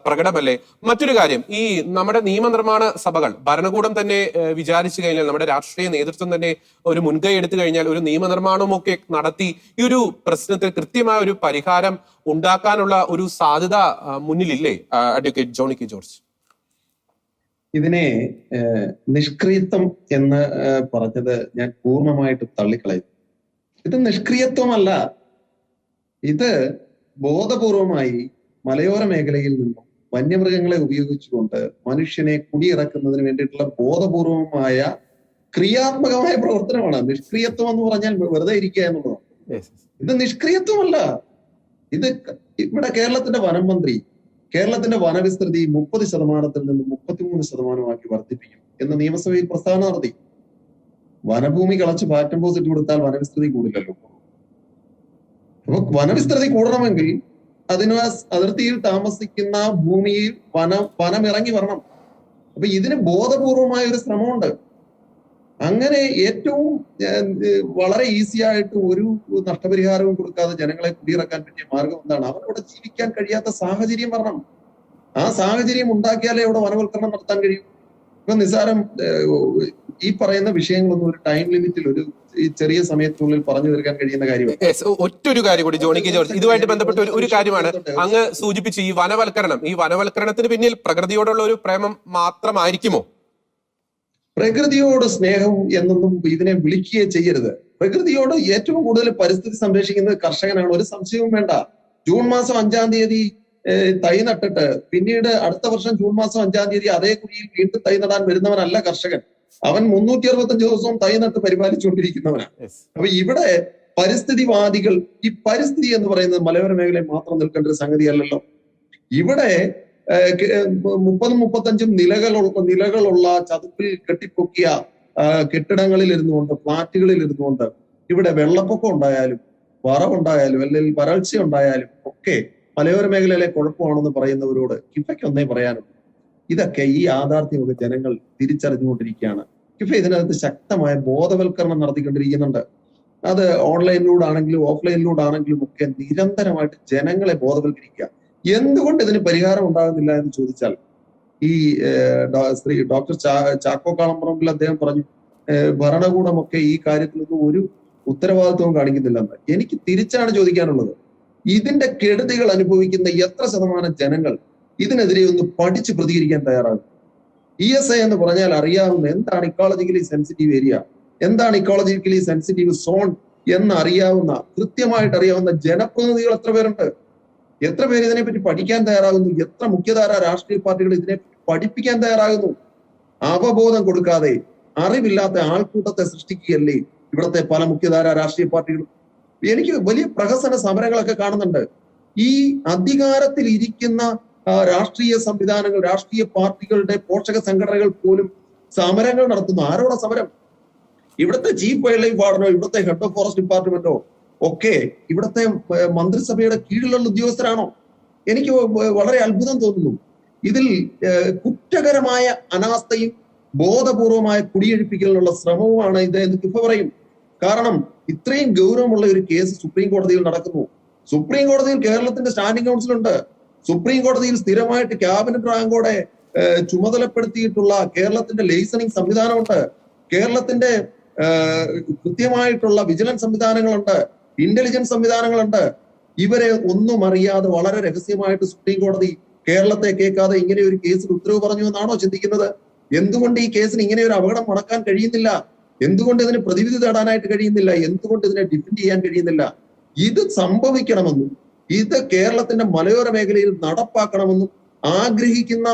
പ്രകടമല്ലേ? മറ്റൊരു കാര്യം, ഈ നമ്മുടെ നിയമനിർമ്മാണ സഭകൾ ഭരണകൂടം തന്നെ വിചാരിച്ചു കഴിഞ്ഞാൽ, നമ്മുടെ രാഷ്ട്രീയ നേതൃത്വം തന്നെ ഒരു മുൻകൈ എടുത്തു കഴിഞ്ഞാൽ ഒരു നിയമനിർമ്മാണമൊക്കെ നടത്തി ഈ ഒരു പ്രശ്നത്തിൽ കൃത്യമായ ഒരു പരിഹാരം ഉണ്ടാക്കാനുള്ള ഒരു സാധ്യത മുന്നിലില്ലേ അഡ്വക്കേറ്റ് ജോണി കെ ജോർജ്? ഇതിനെ നിഷ്ക്രിയത്വം എന്ന് പറഞ്ഞത് ഞാൻ പൂർണ്ണമായിട്ട് തള്ളിക്കളയുന്നു. ഇത് നിഷ്ക്രിയത്വമല്ല, ഇത് ബോധപൂർവമായി മലയോര മേഖലയിൽ നിന്നും വന്യമൃഗങ്ങളെ ഉപയോഗിച്ചുകൊണ്ട് മനുഷ്യനെ കുടിയിറക്കുന്നതിന് വേണ്ടിയിട്ടുള്ള ബോധപൂർവമായ ക്രിയാത്മകമായ പ്രവർത്തനമാണ്. നിഷ്ക്രിയത്വം എന്ന് പറഞ്ഞാൽ വെറുതെ ഇരിക്കുക എന്നുള്ളതാണ്. ഇത് നിഷ്ക്രിയത്വമല്ല. ഇത് ഇവിടെ കേരളത്തിന്റെ വനം മന്ത്രി കേരളത്തിന്റെ വനവിസ്തൃതി 30% നിന്ന് 33% വർദ്ധിപ്പിക്കും എന്ന് നിയമസഭയിൽ പ്രസ്താവന നടത്തി. വനഭൂമി കളച്ച് പാറ്റംപോസ് ഇട്ട് കൊടുത്താൽ വനവിസ്തൃതി കൂടില്ലല്ലോ. അപ്പൊ വനവിസ്തൃതി കൂടണമെങ്കിൽ അതിന് അതിർത്തിയിൽ താമസിക്കുന്ന ഭൂമിയിൽ വനമിറങ്ങി വരണം. അപ്പൊ ഇതിന് ബോധപൂർവമായ ഒരു ശ്രമമുണ്ട്. അങ്ങനെ ഏറ്റവും വളരെ ഈസി ആയിട്ട് ഒരു നഷ്ടപരിഹാരവും കൊടുക്കാതെ ജനങ്ങളെ കുടിയിറക്കാൻ പറ്റിയ മാർഗം എന്താണ്? അവരവിടെ ജീവിക്കാൻ കഴിയാത്ത സാഹചര്യം വരണം. ആ സാഹചര്യം ഉണ്ടാക്കിയാലേ അവിടെ വനവൽക്കരണം നടത്താൻ കഴിയും. ഇപ്പൊ നിസ്സാരം ഈ പറയുന്ന വിഷയങ്ങളൊന്നും ഒരു ടൈം ലിമിറ്റിൽ ഒരു ചെറിയ സമയത്തിനുള്ളിൽ പറഞ്ഞു തീർക്കാൻ കഴിയുന്ന കാര്യമാണ്. ഒറ്റൊരു കാര്യം കൂടി ജോണി കെ ജോർജ്, ഇതുമായിട്ട് ബന്ധപ്പെട്ട ഒരു കാര്യമാണ് അങ്ങ് സൂചിപ്പിച്ച് ഈ വനവൽക്കരണത്തിന് പിന്നിൽ പ്രകൃതിയോടുള്ള ഒരു പ്രേമം മാത്രമായിരിക്കുമോ? പ്രകൃതിയോട് സ്നേഹം എന്നൊന്നും ഇതിനെ വിളിക്കുകയേ ചെയ്യരുത്. പ്രകൃതിയോട് ഏറ്റവും കൂടുതൽ പരിസ്ഥിതി സംരക്ഷിക്കുന്നത് കർഷകനാണ്, ഒരു സംശയവും വേണ്ട. ജൂൺ മാസം 5-ാം തീയതി തൈ നട്ടിട്ട് പിന്നീട് അടുത്ത വർഷം ജൂൺ മാസം 5-ാം തീയതി അതേ കുഴിയിൽ വീണ്ടും തൈ നടാൻ വരുന്നവനല്ല കർഷകൻ. അവൻ 365 ദിവസവും തൈ നട്ട് പരിപാലിച്ചുകൊണ്ടിരിക്കുന്നവനാണ്. അപ്പൊ ഇവിടെ പരിസ്ഥിതിവാദികൾ, ഈ പരിസ്ഥിതി എന്ന് പറയുന്നത് മലയോര മേഖലയിൽ മാത്രം നിൽക്കേണ്ട ഒരു സംഗതിയല്ലല്ലോ. ഇവിടെ 30-35 നിലകളുള്ള ചതുപ്പിൽ കെട്ടിപ്പൊക്കിയ കെട്ടിടങ്ങളിൽ ഇരുന്നുകൊണ്ട്, ഫ്ളാറ്റുകളിൽ ഇരുന്നുകൊണ്ട് ഇവിടെ വെള്ളപ്പൊക്കം ഉണ്ടായാലും വറവുണ്ടായാലും അല്ലെങ്കിൽ വരൾച്ച ഉണ്ടായാലും ഒക്കെ മലയോര മേഖലയിലെ കുഴപ്പമാണെന്ന് പറയുന്നവരോട് കിഫയ്ക്ക് ഒന്നേ പറയാനുള്ളൂ. ഇതൊക്കെ ഈ യാഥാർത്ഥ്യമൊക്കെ ജനങ്ങൾ തിരിച്ചറിഞ്ഞുകൊണ്ടിരിക്കുകയാണ്. കിഫ ഇതിനകത്ത് ശക്തമായ ബോധവൽക്കരണം നടത്തിക്കൊണ്ടിരിക്കുന്നുണ്ട്. അത് ഓൺലൈനിലൂടെ ആണെങ്കിലും ഓഫ്ലൈനിലൂടെ ആണെങ്കിലും ഒക്കെ നിരന്തരമായിട്ട് ജനങ്ങളെ ബോധവൽക്കരിക്കുക. എന്തുകൊണ്ട് ഇതിന് പരിഹാരം ഉണ്ടാകുന്നില്ല എന്ന് ചോദിച്ചാൽ, ഈ ഡോക്ടർ ചാക്കോ കാളമ്പറമ്പിൽ അദ്ദേഹം പറഞ്ഞു ഭരണകൂടമൊക്കെ ഈ കാര്യത്തിലൊന്നും ഒരു ഉത്തരവാദിത്വവും കാണിക്കുന്നില്ലെന്ന്. എനിക്ക് തിരിച്ചാണ് ചോദിക്കാനുള്ളത്. ഇതിന്റെ കെടുതികൾ അനുഭവിക്കുന്ന എത്ര ശതമാനം ജനങ്ങൾ ഇതിനെതിരെ ഒന്ന് പഠിച്ച് പ്രതികരിക്കാൻ തയ്യാറാകും? ESI എന്ന് പറഞ്ഞാൽ അറിയാവുന്ന എന്താണ് ഇക്കോളജിക്കലി സെൻസിറ്റീവ് ഏരിയ, എന്താണ് ഇക്കോളജിക്കലി സെൻസിറ്റീവ് സോൺ എന്ന് അറിയാവുന്ന, കൃത്യമായിട്ട് അറിയാവുന്ന ജനപ്രതിനിധികൾ എത്ര പേരുണ്ട്? എത്ര പേര് ഇതിനെപ്പറ്റി പഠിക്കാൻ തയ്യാറാകുന്നു? എത്ര മുഖ്യധാര രാഷ്ട്രീയ പാർട്ടികൾ ഇതിനെപ്പറ്റി പഠിപ്പിക്കാൻ തയ്യാറാകുന്നു? അവബോധം കൊടുക്കാതെ അറിവില്ലാത്ത ആൾക്കൂട്ടത്തെ സൃഷ്ടിക്കുകയല്ലേ ഇവിടുത്തെ പല മുഖ്യധാര രാഷ്ട്രീയ പാർട്ടികളും. എനിക്ക് വലിയ പ്രഹസന സമരങ്ങളൊക്കെ കാണുന്നുണ്ട്. ഈ അധികാരത്തിൽ ഇരിക്കുന്ന രാഷ്ട്രീയ സംവിധാനങ്ങൾ, രാഷ്ട്രീയ പാർട്ടികളുടെ പോഷക സംഘടനകൾ പോലും സമരങ്ങൾ നടത്തുന്നു. ആരോടാ സമരം? ഇവിടുത്തെ ചീഫ് വൈൽഡ് ലൈഫ് വാർഡനോ ഇവിടുത്തെ ഹെഡ് ഓഫ് ഫോറസ്റ്റ് ഡിപ്പാർട്ട്മെന്റോ ഒക്കെ ഇവിടുത്തെ മന്ത്രിസഭയുടെ കീഴിലുള്ള ഉദ്യോഗസ്ഥരാണോ? എനിക്ക് വളരെ അത്ഭുതം തോന്നുന്നു. ഇതിൽ കുറ്റകരമായ അനാസ്ഥയും ബോധപൂർവമായ കുടിയൊഴിപ്പിക്കലിനുള്ള ശ്രമവുമാണ് ഇത് എന്ന് കിഫ പറയും. കാരണം ഇത്രയും ഗൗരവമുള്ള ഒരു കേസ് സുപ്രീം കോടതിയിൽ നടക്കുന്നു. സുപ്രീം കോടതിയിൽ കേരളത്തിന്റെ സ്റ്റാൻഡിംഗ് കൗൺസിൽ ഉണ്ട്. സുപ്രീം കോടതിയിൽ സ്ഥിരമായിട്ട് ക്യാബിനറ്റ് റാങ്കോടെ ചുമതലപ്പെടുത്തിയിട്ടുള്ള കേരളത്തിന്റെ ലൈസനിങ് സംവിധാനമുണ്ട്. കേരളത്തിന്റെ കൃത്യമായിട്ടുള്ള വിജിലൻസ് സംവിധാനങ്ങളുണ്ട്, ഇന്റലിജൻസ് സംവിധാനങ്ങളുണ്ട്. ഇവരെ ഒന്നും അറിയാതെ വളരെ രഹസ്യമായിട്ട് സുപ്രീം കോടതി കേരളത്തെ കേൾക്കാതെ ഇങ്ങനെ ഒരു കേസിൽ ഉത്തരവ് പറഞ്ഞു എന്നാണോ ചിന്തിക്കുന്നത്? എന്തുകൊണ്ട് ഈ കേസിന് ഇങ്ങനെ ഒരു അപകടം മടക്കാൻ കഴിയുന്നില്ല? എന്തുകൊണ്ട് ഇതിന് പ്രതിവിധി തേടാനായിട്ട് കഴിയുന്നില്ല? എന്തുകൊണ്ട് ഇതിനെ ഡിഫെൻഡ് ചെയ്യാൻ കഴിയുന്നില്ല? ഇത് സംഭവിക്കണമെന്നും ഇത് കേരളത്തിന്റെ മലയോര മേഖലയിൽ നടപ്പാക്കണമെന്നും ആഗ്രഹിക്കുന്ന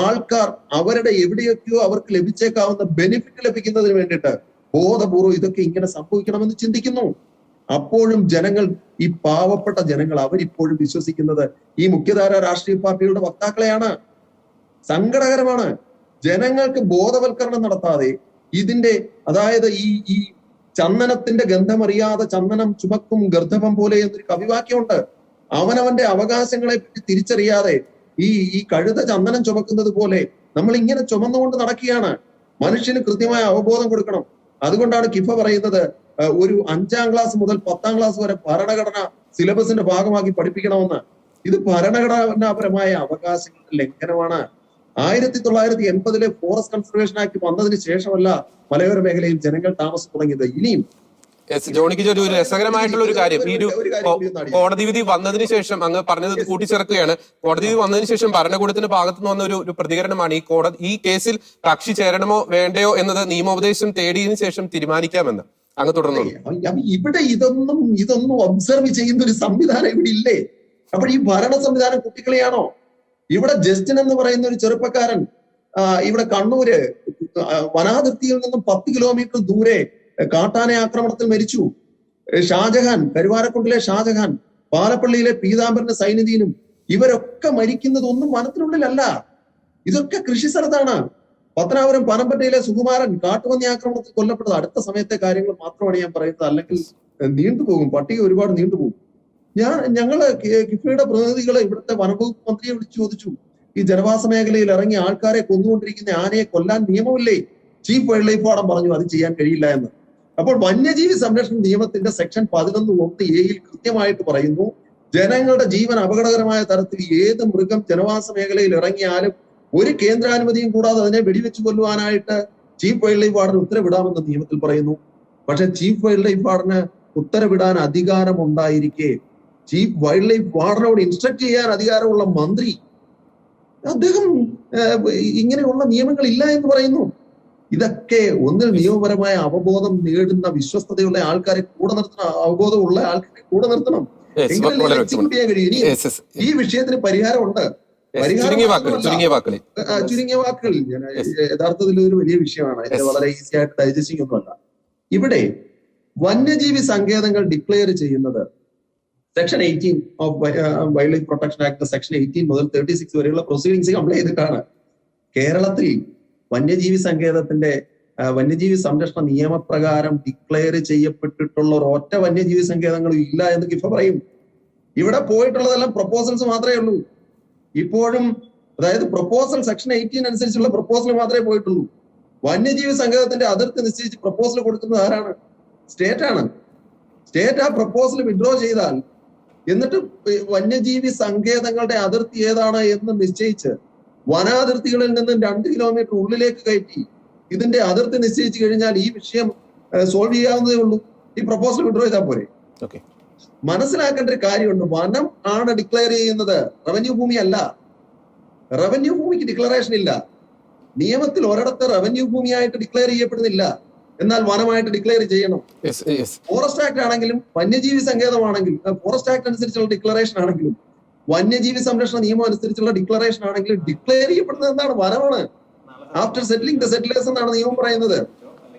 ആൾക്കാർ അവരുടെ എവിടെയൊക്കെയോ അവർക്ക് ലഭിച്ചേക്കാവുന്ന ബെനിഫിറ്റ് ലഭിക്കുന്നതിന് വേണ്ടിയിട്ട് ബോധപൂർവ്വം ഇതൊക്കെ ഇങ്ങനെ സംഭവിക്കണമെന്ന് ചിന്തിക്കുന്നു. അപ്പോഴും ജനങ്ങൾ, ഈ പാവപ്പെട്ട ജനങ്ങൾ, അവരിപ്പോഴും വിശ്വസിക്കുന്നത് ഈ മുഖ്യധാര രാഷ്ട്രീയ പാർട്ടികളുടെ വക്താക്കളെയാണ്. സങ്കടകരമാണ്. ജനങ്ങൾക്ക് ബോധവൽക്കരണം നടത്താതെ ഇതിന്റെ അതായത് ഈ ചന്ദനത്തിന്റെ ഗന്ധമറിയാതെ ചന്ദനം ചുമക്കും ഗർദ്ധപം പോലെ എന്നൊരു കവിവാക്യമുണ്ട്. അവനവന്റെ അവകാശങ്ങളെ പറ്റി തിരിച്ചറിയാതെ ഈ കഴുത ചന്ദനം ചുമക്കുന്നത് പോലെ നമ്മൾ ഇങ്ങനെ ചുമന്നുകൊണ്ട് നടക്കുകയാണ്. മനുഷ്യന് കൃത്യമായ അവബോധം കൊടുക്കണം. അതുകൊണ്ടാണ് കിഫ പറയുന്നത് ഒരു 5ാം ക്ലാസ് മുതൽ 10ാം ക്ലാസ് വരെ ഭരണഘടന സിലബസിന്റെ ഭാഗമാക്കി പഠിപ്പിക്കണമെന്ന്. ഇത് ഭരണഘടനാപരമായ അവകാശങ്ങളുടെ ലംഘനമാണ്. 1980 ഫോറസ്റ്റ് കൺസർവേഷൻ ആക്ട് വന്നതിന് ശേഷമല്ല മലയോര മേഖലയിൽ ജനങ്ങൾ താമസം തുടങ്ങിയത്. ഇനിയും ജോണിക്ക് ഒരു രസകരമായിട്ടുള്ള ഒരു കാര്യം, ഈ ഒരു കോടതി വിധി വന്നതിന് ശേഷം അങ്ങ് പറഞ്ഞത് കൂട്ടിച്ചേർക്കുകയാണ്. കോടതി വിധി വന്നതിന് ശേഷം ഭരണകൂടത്തിന്റെ ഭാഗത്തു നിന്ന് വന്ന ഒരു പ്രതികരണമാണ് ഈ കേസിൽ കക്ഷി ചേരണമോ വേണ്ടയോ എന്നത് നിയമോപദേശം തേടിയതിനു ശേഷം തീരുമാനിക്കാമെന്ന്. അങ്ങ് തുടർന്നു. ഇവിടെ ഇതൊന്നും ഒബ്സർവ് ചെയ്യുന്ന ഒരു സംവിധാനം ഇവിടെ ഇല്ലേ? അപ്പോൾ ഈ ഭരണ സംവിധാനം കുട്ടികളെയാണോ? ഇവിടെ ജസ്റ്റിൻ എന്ന് പറയുന്ന ഒരു ചെറുപ്പക്കാരൻ ഇവിടെ കണ്ണൂര് വനാതിർത്തിയിൽ നിന്നും 10 കിലോമീറ്റർ ദൂരെ കാട്ടാന ആക്രമണത്തിൽ മരിച്ചു. ഷാജഹാൻ, കരുവാരക്കുണ്ടിലെ ഷാജഹാൻ, പാലപ്പള്ളിയിലെ പീതാംബരന്റെ സൈനിധീനും ഇവരൊക്കെ മരിക്കുന്നത് ഒന്നും വനത്തിനുള്ളിലല്ല. ഇതൊക്കെ കൃഷി സ്ഥലത്താണ്. പത്തനാപുരം പനമ്പറ്റയിലെ സുകുമാരൻ കാട്ടുപന്നി ആക്രമണത്തിൽ കൊല്ലപ്പെട്ടത്. അടുത്ത സമയത്തെ കാര്യങ്ങൾ മാത്രമാണ് ഞാൻ പറയുന്നത്, അല്ലെങ്കിൽ നീണ്ടുപോകും, പട്ടിക ഒരുപാട് നീണ്ടുപോകും. ഞങ്ങള് കിഫയുടെ പ്രതിനിധികളെ ഇവിടുത്തെ വനംവകുപ്പ് മന്ത്രിയെ വിളിച്ചു ചോദിച്ചു, ഈ ജനവാസ മേഖലയിൽ ഇറങ്ങി ആൾക്കാരെ കൊന്നുകൊണ്ടിരിക്കുന്ന ആനയെ കൊല്ലാൻ നിയമമില്ലേ? ചീഫ് വൈൽഡ് ലൈഫ് വാർഡൻ പറഞ്ഞു അത് ചെയ്യാൻ കഴിയില്ല എന്ന്. അപ്പോൾ വന്യജീവി സംരക്ഷണ നിയമത്തിന്റെ സെക്ഷൻ 11(1)(a) കൃത്യമായിട്ട് പറയുന്നു, ജനങ്ങളുടെ ജീവൻ അപകടകരമായ തരത്തിൽ ഏത് മൃഗം ജനവാസ മേഖലയിൽ ഇറങ്ങിയാലും ഒരു കേന്ദ്രാനുമതിയും കൂടാതെ അതിനെ വെടിവെച്ച് കൊല്ലുവാനായിട്ട് ചീഫ് വൈൽഡ് ലൈഫ് വാർഡന് ഉത്തരവിടാമെന്ന് നിയമത്തിൽ പറയുന്നു. പക്ഷെ ചീഫ് വൈൽഡ് ലൈഫ് വാർഡന് ഉത്തരവിടാൻ അധികാരം ഉണ്ടായിരിക്കെ ചീഫ് വൈൽഡ് ലൈഫ് വാർഡനോട് ഇൻസ്ട്രക്ട് ചെയ്യാൻ അധികാരമുള്ള മന്ത്രി അദ്ദേഹം ഇങ്ങനെയുള്ള നിയമങ്ങൾ ഇല്ല എന്ന് പറയുന്നു. ഇതൊക്കെ ഒന്നിൽ നിയമപരമായ അവബോധം നേടുന്ന വിശ്വസ്തതയുള്ള ആൾക്കാരെ കൂടെ നിർത്തണം, അവബോധമുള്ള ആൾക്കാരെ കൂടെ നിർത്തണം. എങ്കിലും എക്സിക്യൂട്ട് ചെയ്യാൻ കഴിയും. ഈ വിഷയത്തിന് പരിഹാരമുണ്ട്. ചുരുങ്ങിയ വാക്കുകൾ യഥാർത്ഥത്തിൽ ഒരു വലിയ വിഷയമാണ്. വളരെ ഈസി ആയിട്ട് ഡൈജസ്റ്റിംഗ് ഒന്നുമല്ല. ഇവിടെ വന്യജീവി സങ്കേതങ്ങൾ ഡിക്ലെയർ ചെയ്യുന്നത് section 18 of wild life protection act section 18 മുതൽ 36 വരെയുള്ള പ്രൊസീഡിങ്സ് കംപ്ലൈ ചെയ്തിട്ടാണ്. കേരളത്തിൽ വന്യജീവി സങ്കേതത്തിന്റെ വന്യജീവി സംരക്ഷണ നിയമപ്രകാരം ഡിക്ലെയർ ചെയ്യപ്പെട്ടിട്ടുള്ള ഒരൊറ്റ വന്യജീവി സങ്കേതങ്ങളും ഇല്ല എന്ന് കിഫ പറയും. ഇവിടെ പോയിട്ടുള്ളതെല്ലാം പ്രപ്പോസൽസ് മാത്രമേ ഉള്ളൂ ഇപ്പോഴും. അതായത് പ്രപ്പോസൽ സെക്ഷൻ 18 അനുസരിച്ചുള്ള പ്രപ്പോസൽ മാത്രമേ പോയിട്ടുള്ളൂ. വന്യജീവി സങ്കേതത്തിന്റെ അതിർത്തി നിശ്ചയിച്ച് പ്രപ്പോസൽ കൊടുക്കുന്നത് ആരാണ്? സ്റ്റേറ്റ് ആണ്. സ്റ്റേറ്റ് ആ പ്രപ്പോസൽ വിഡ്രോ ചെയ്താൽ എന്നിട്ട് വന്യജീവി സങ്കേതങ്ങളുടെ അതിർത്തി ഏതാണ് എന്ന് നിശ്ചയിച്ച് വനാതിർത്തികളിൽ നിന്നും 2 കിലോമീറ്റർ ഉള്ളിലേക്ക് കയറ്റി ഇതിന്റെ അതിർത്തി നിശ്ചയിച്ചു കഴിഞ്ഞാൽ ഈ വിഷയം സോൾവ് ചെയ്യാവുന്നതേ ഉള്ളൂ. ഈ പ്രപ്പോസൽ വിഡ്രോ ചെയ്താൽ പോരെ. മനസ്സിലാക്കേണ്ട ഒരു കാര്യമുണ്ട്, വനം ആണ് ഡിക്ലെയർ ചെയ്യുന്നത്, റവന്യൂ ഭൂമി അല്ല. റവന്യൂ ഭൂമിക്ക് ഡിക്ലറേഷൻ ഇല്ല. നിയമത്തിൽ ഒരിടത്ത് റവന്യൂ ഭൂമിയായിട്ട് ഡിക്ലെയർ ചെയ്യപ്പെടുന്നില്ല, എന്നാൽ വനമായിട്ട് ഡിക്ലെയർ ചെയ്യണം. ഫോറസ്റ്റ് ആക്ട് ആണെങ്കിലും വന്യജീവി സങ്കേതമാണെങ്കിലും ഫോറസ്റ്റ് ആക്ട് അനുസരിച്ചുള്ള ഡിക്ലറേഷൻ ആണെങ്കിലും വന്യജീവി സംരക്ഷണ നിയമം അനുസരിച്ചുള്ള ഡിക്ലറേഷൻ ആണെങ്കിലും ഡിക്ലെയർ ചെയ്യപ്പെടുന്നത് എന്താണ്? വനമാണ്. ആഫ്റ്റർ സെറ്റിലിംഗ് ദ സെറ്റിലേഴ്സ് എന്നാണ് നിയമം പറയുന്നത്.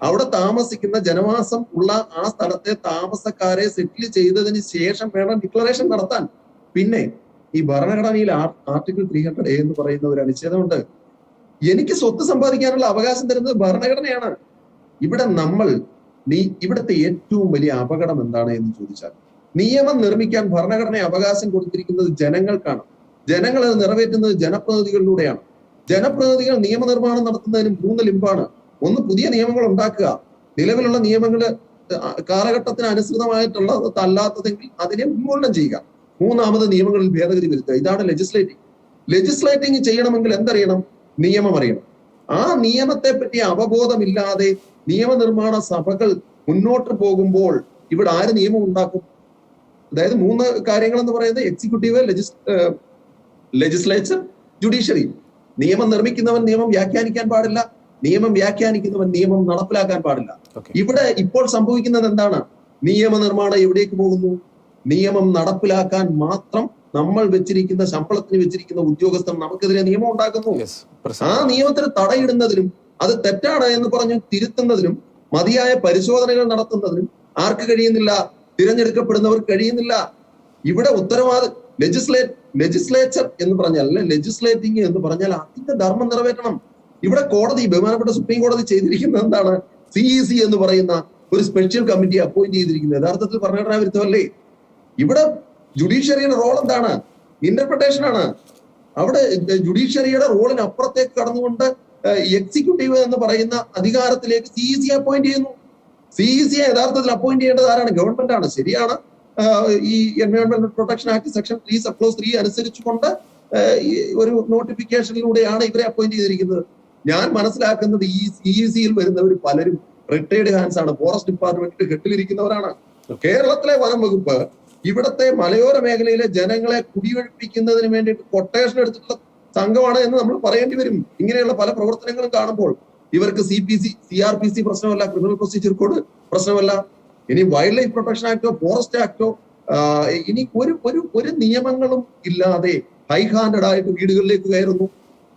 അവിടെ താമസിക്കുന്ന ജനവാസം ഉള്ള ആ സ്ഥലത്തെ താമസക്കാരെ സെറ്റിൽ ചെയ്തതിന് ശേഷം വേണം ഡിക്ലറേഷൻ നടത്താൻ. പിന്നെ ഈ ഭരണഘടനയിൽ ആർട്ടിക്കിൾ 300A എന്ന് പറയുന്ന ഒരു അനുച്ഛേദമുണ്ട്. എനിക്ക് സ്വത്ത് സമ്പാദിക്കാനുള്ള അവകാശം തരുന്നത് ഭരണഘടനയാണ്. ഇവിടെ ഇവിടുത്തെ ഏറ്റവും വലിയ അപകടം എന്താണ് എന്ന് ചോദിച്ചാൽ, നിയമം നിർമ്മിക്കാൻ ഭരണഘടന അവകാശം കൊടുത്തിരിക്കുന്നത് ജനങ്ങൾക്കാണ്. ജനങ്ങൾ അത് നിറവേറ്റുന്നത് ജനപ്രതിനിധികളിലൂടെയാണ്. ജനപ്രതിനിധികൾ നിയമനിർമ്മാണം നടത്തുന്നതിന് 3 ലിമ്പാണ്. ഒന്ന്, പുതിയ നിയമങ്ങൾ ഉണ്ടാക്കുക. നിലവിലുള്ള നിയമങ്ങൾ കാലഘട്ടത്തിന് അനുസൃതമായിട്ടുള്ളത് അല്ലാത്തതെങ്കിൽ അതിനെ ഉന്മൂലനം ചെയ്യുക. 3ാമത് നിയമങ്ങളിൽ ഭേദഗതി വരുത്തുക. ഇതാണ് ലെജിസ്ലേറ്റിംഗ്. ലെജിസ്ലേറ്റിംഗ് ചെയ്യണമെങ്കിൽ എന്തറിയണം? നിയമം അറിയണം. ആ നിയമത്തെ പറ്റി അവബോധമില്ലാതെ നിയമനിർമ്മാണ സഭകൾ മുന്നോട്ട് പോകുമ്പോൾ ഇവിടെ ആര് നിയമം ഉണ്ടാക്കും? അതായത് 3 കാര്യങ്ങൾ എന്ന് പറയുന്നത് എക്സിക്യൂട്ടീവ്, ലെജിസ്ലേച്ചർ, ജുഡീഷ്യറി. നിയമം നിർമ്മിക്കുന്നവൻ നിയമം വ്യാഖ്യാനിക്കാൻ പാടില്ല, നിയമം വ്യാഖ്യാനിക്കുന്നവൻ നിയമം നടപ്പിലാക്കാൻ പാടില്ല. ഇവിടെ ഇപ്പോൾ സംഭവിക്കുന്നത് എന്താണ്? നിയമനിർമ്മാണം എവിടേക്ക് പോകുന്നു? നിയമം നടപ്പിലാക്കാൻ മാത്രം നമ്മൾ വെച്ചിരിക്കുന്ന ശമ്പളത്തിന് വെച്ചിരിക്കുന്ന ഉദ്യോഗസ്ഥർ നമുക്കെതിരെ നിയമം ഉണ്ടാക്കുന്നു. ആ നിയമത്തിന് തടയിടുന്നതിനും അത് തെറ്റാണ് എന്ന് പറഞ്ഞ് തിരുത്തുന്നതിനും മതിയായ പരിശോധനകൾ നടത്തുന്നതിനും ആർക്ക് കഴിയുന്നില്ല? തിരഞ്ഞെടുക്കപ്പെടുന്നവർക്ക് കഴിയുന്നില്ല. ഇവിടെ ലെജിസ്ലേച്ചർ എന്ന് പറഞ്ഞാൽ, ലെജിസ്ലേറ്റിംഗ് എന്ന് പറഞ്ഞാൽ അതിന്റെ ധർമ്മം നിറവേറ്റണം. ഇവിടെ കോടതി, ബഹുമാനപ്പെട്ട സുപ്രീം കോടതി ചെയ്തിരിക്കുന്നത് എന്താണ്? CEC എന്ന് പറയുന്ന ഒരു സ്പെഷ്യൽ കമ്മിറ്റി അപ്പോയിന്റ് ചെയ്തിരിക്കുന്നത് യഥാർത്ഥത്തിൽ ഭരണഘടനാ വിരുദ്ധമല്ലേ? ഇവിടെ ജുഡീഷ്യറിയുടെ റോൾ എന്താണ്? ഇന്റർപ്രിട്ടേഷൻ ആണ്. അവിടെ ജുഡീഷ്യറിയുടെ റോളിന് അപ്പുറത്തേക്ക് കടന്നുകൊണ്ട് എക്സിക്യൂട്ടീവ് എന്ന് പറയുന്ന അധികാരത്തിലേക്ക് CEC അപ്പോയിന്റ് ചെയ്യുന്നു. CEC യഥാർത്ഥത്തിൽ അപ്പോയിന്റ് ചെയ്യേണ്ടത് ആരാണ്? ഗവൺമെന്റ് ആണ്. ശരിയാണ്, ഈ എൻവയോൺമെന്റൽ protection act section 3 sub clause 3 അനുസരിച്ചുകൊണ്ട് ഒരു നോട്ടിഫിക്കേഷനിലൂടെയാണ് ഇവരെ അപ്പോയിന്റ് ചെയ്തിരിക്കുന്നത്. ഞാൻ മനസ്സിലാക്കുന്നത് ഈ CEC-യിൽ വരുന്നവർ പലരും റിട്ടയർഡ് ഹാൻഡ്സ് ആണ്, ഫോറസ്റ്റ് ഡിപ്പാർട്ട്മെന്റിന്റെ ഹെഡിലിരിക്കുന്നവരാണ്. കേരളത്തിലെ വനം വകുപ്പ് ഇവിടത്തെ മലയോര മേഖലയിലെ ജനങ്ങളെ കുടിയൊഴിപ്പിക്കുന്നതിന് വേണ്ടിയിട്ട് കൊട്ടേഷൻ എടുത്തിട്ടുള്ള സംഘമാണ് എന്ന് നമ്മൾ പറയേണ്ടി വരും. ഇങ്ങനെയുള്ള പല പ്രവർത്തനങ്ങളും കാണുമ്പോൾ ഇവർക്ക് CRPC പ്രശ്നമല്ല, ക്രിമിനൽ പ്രൊസീജിയർ കോഡ് പ്രശ്നമല്ല, ഇനി വൈൽഡ് ലൈഫ് പ്രൊട്ടക്ഷൻ ആക്ടോ ഫോറസ്റ്റ് ആക്ടോ ഇനി ഒരു നിയമങ്ങളും ഇല്ലാതെ ഹൈ ഹാൻഡഡ് ആയിട്ട് വീടുകളിലേക്ക് കയറുന്നു.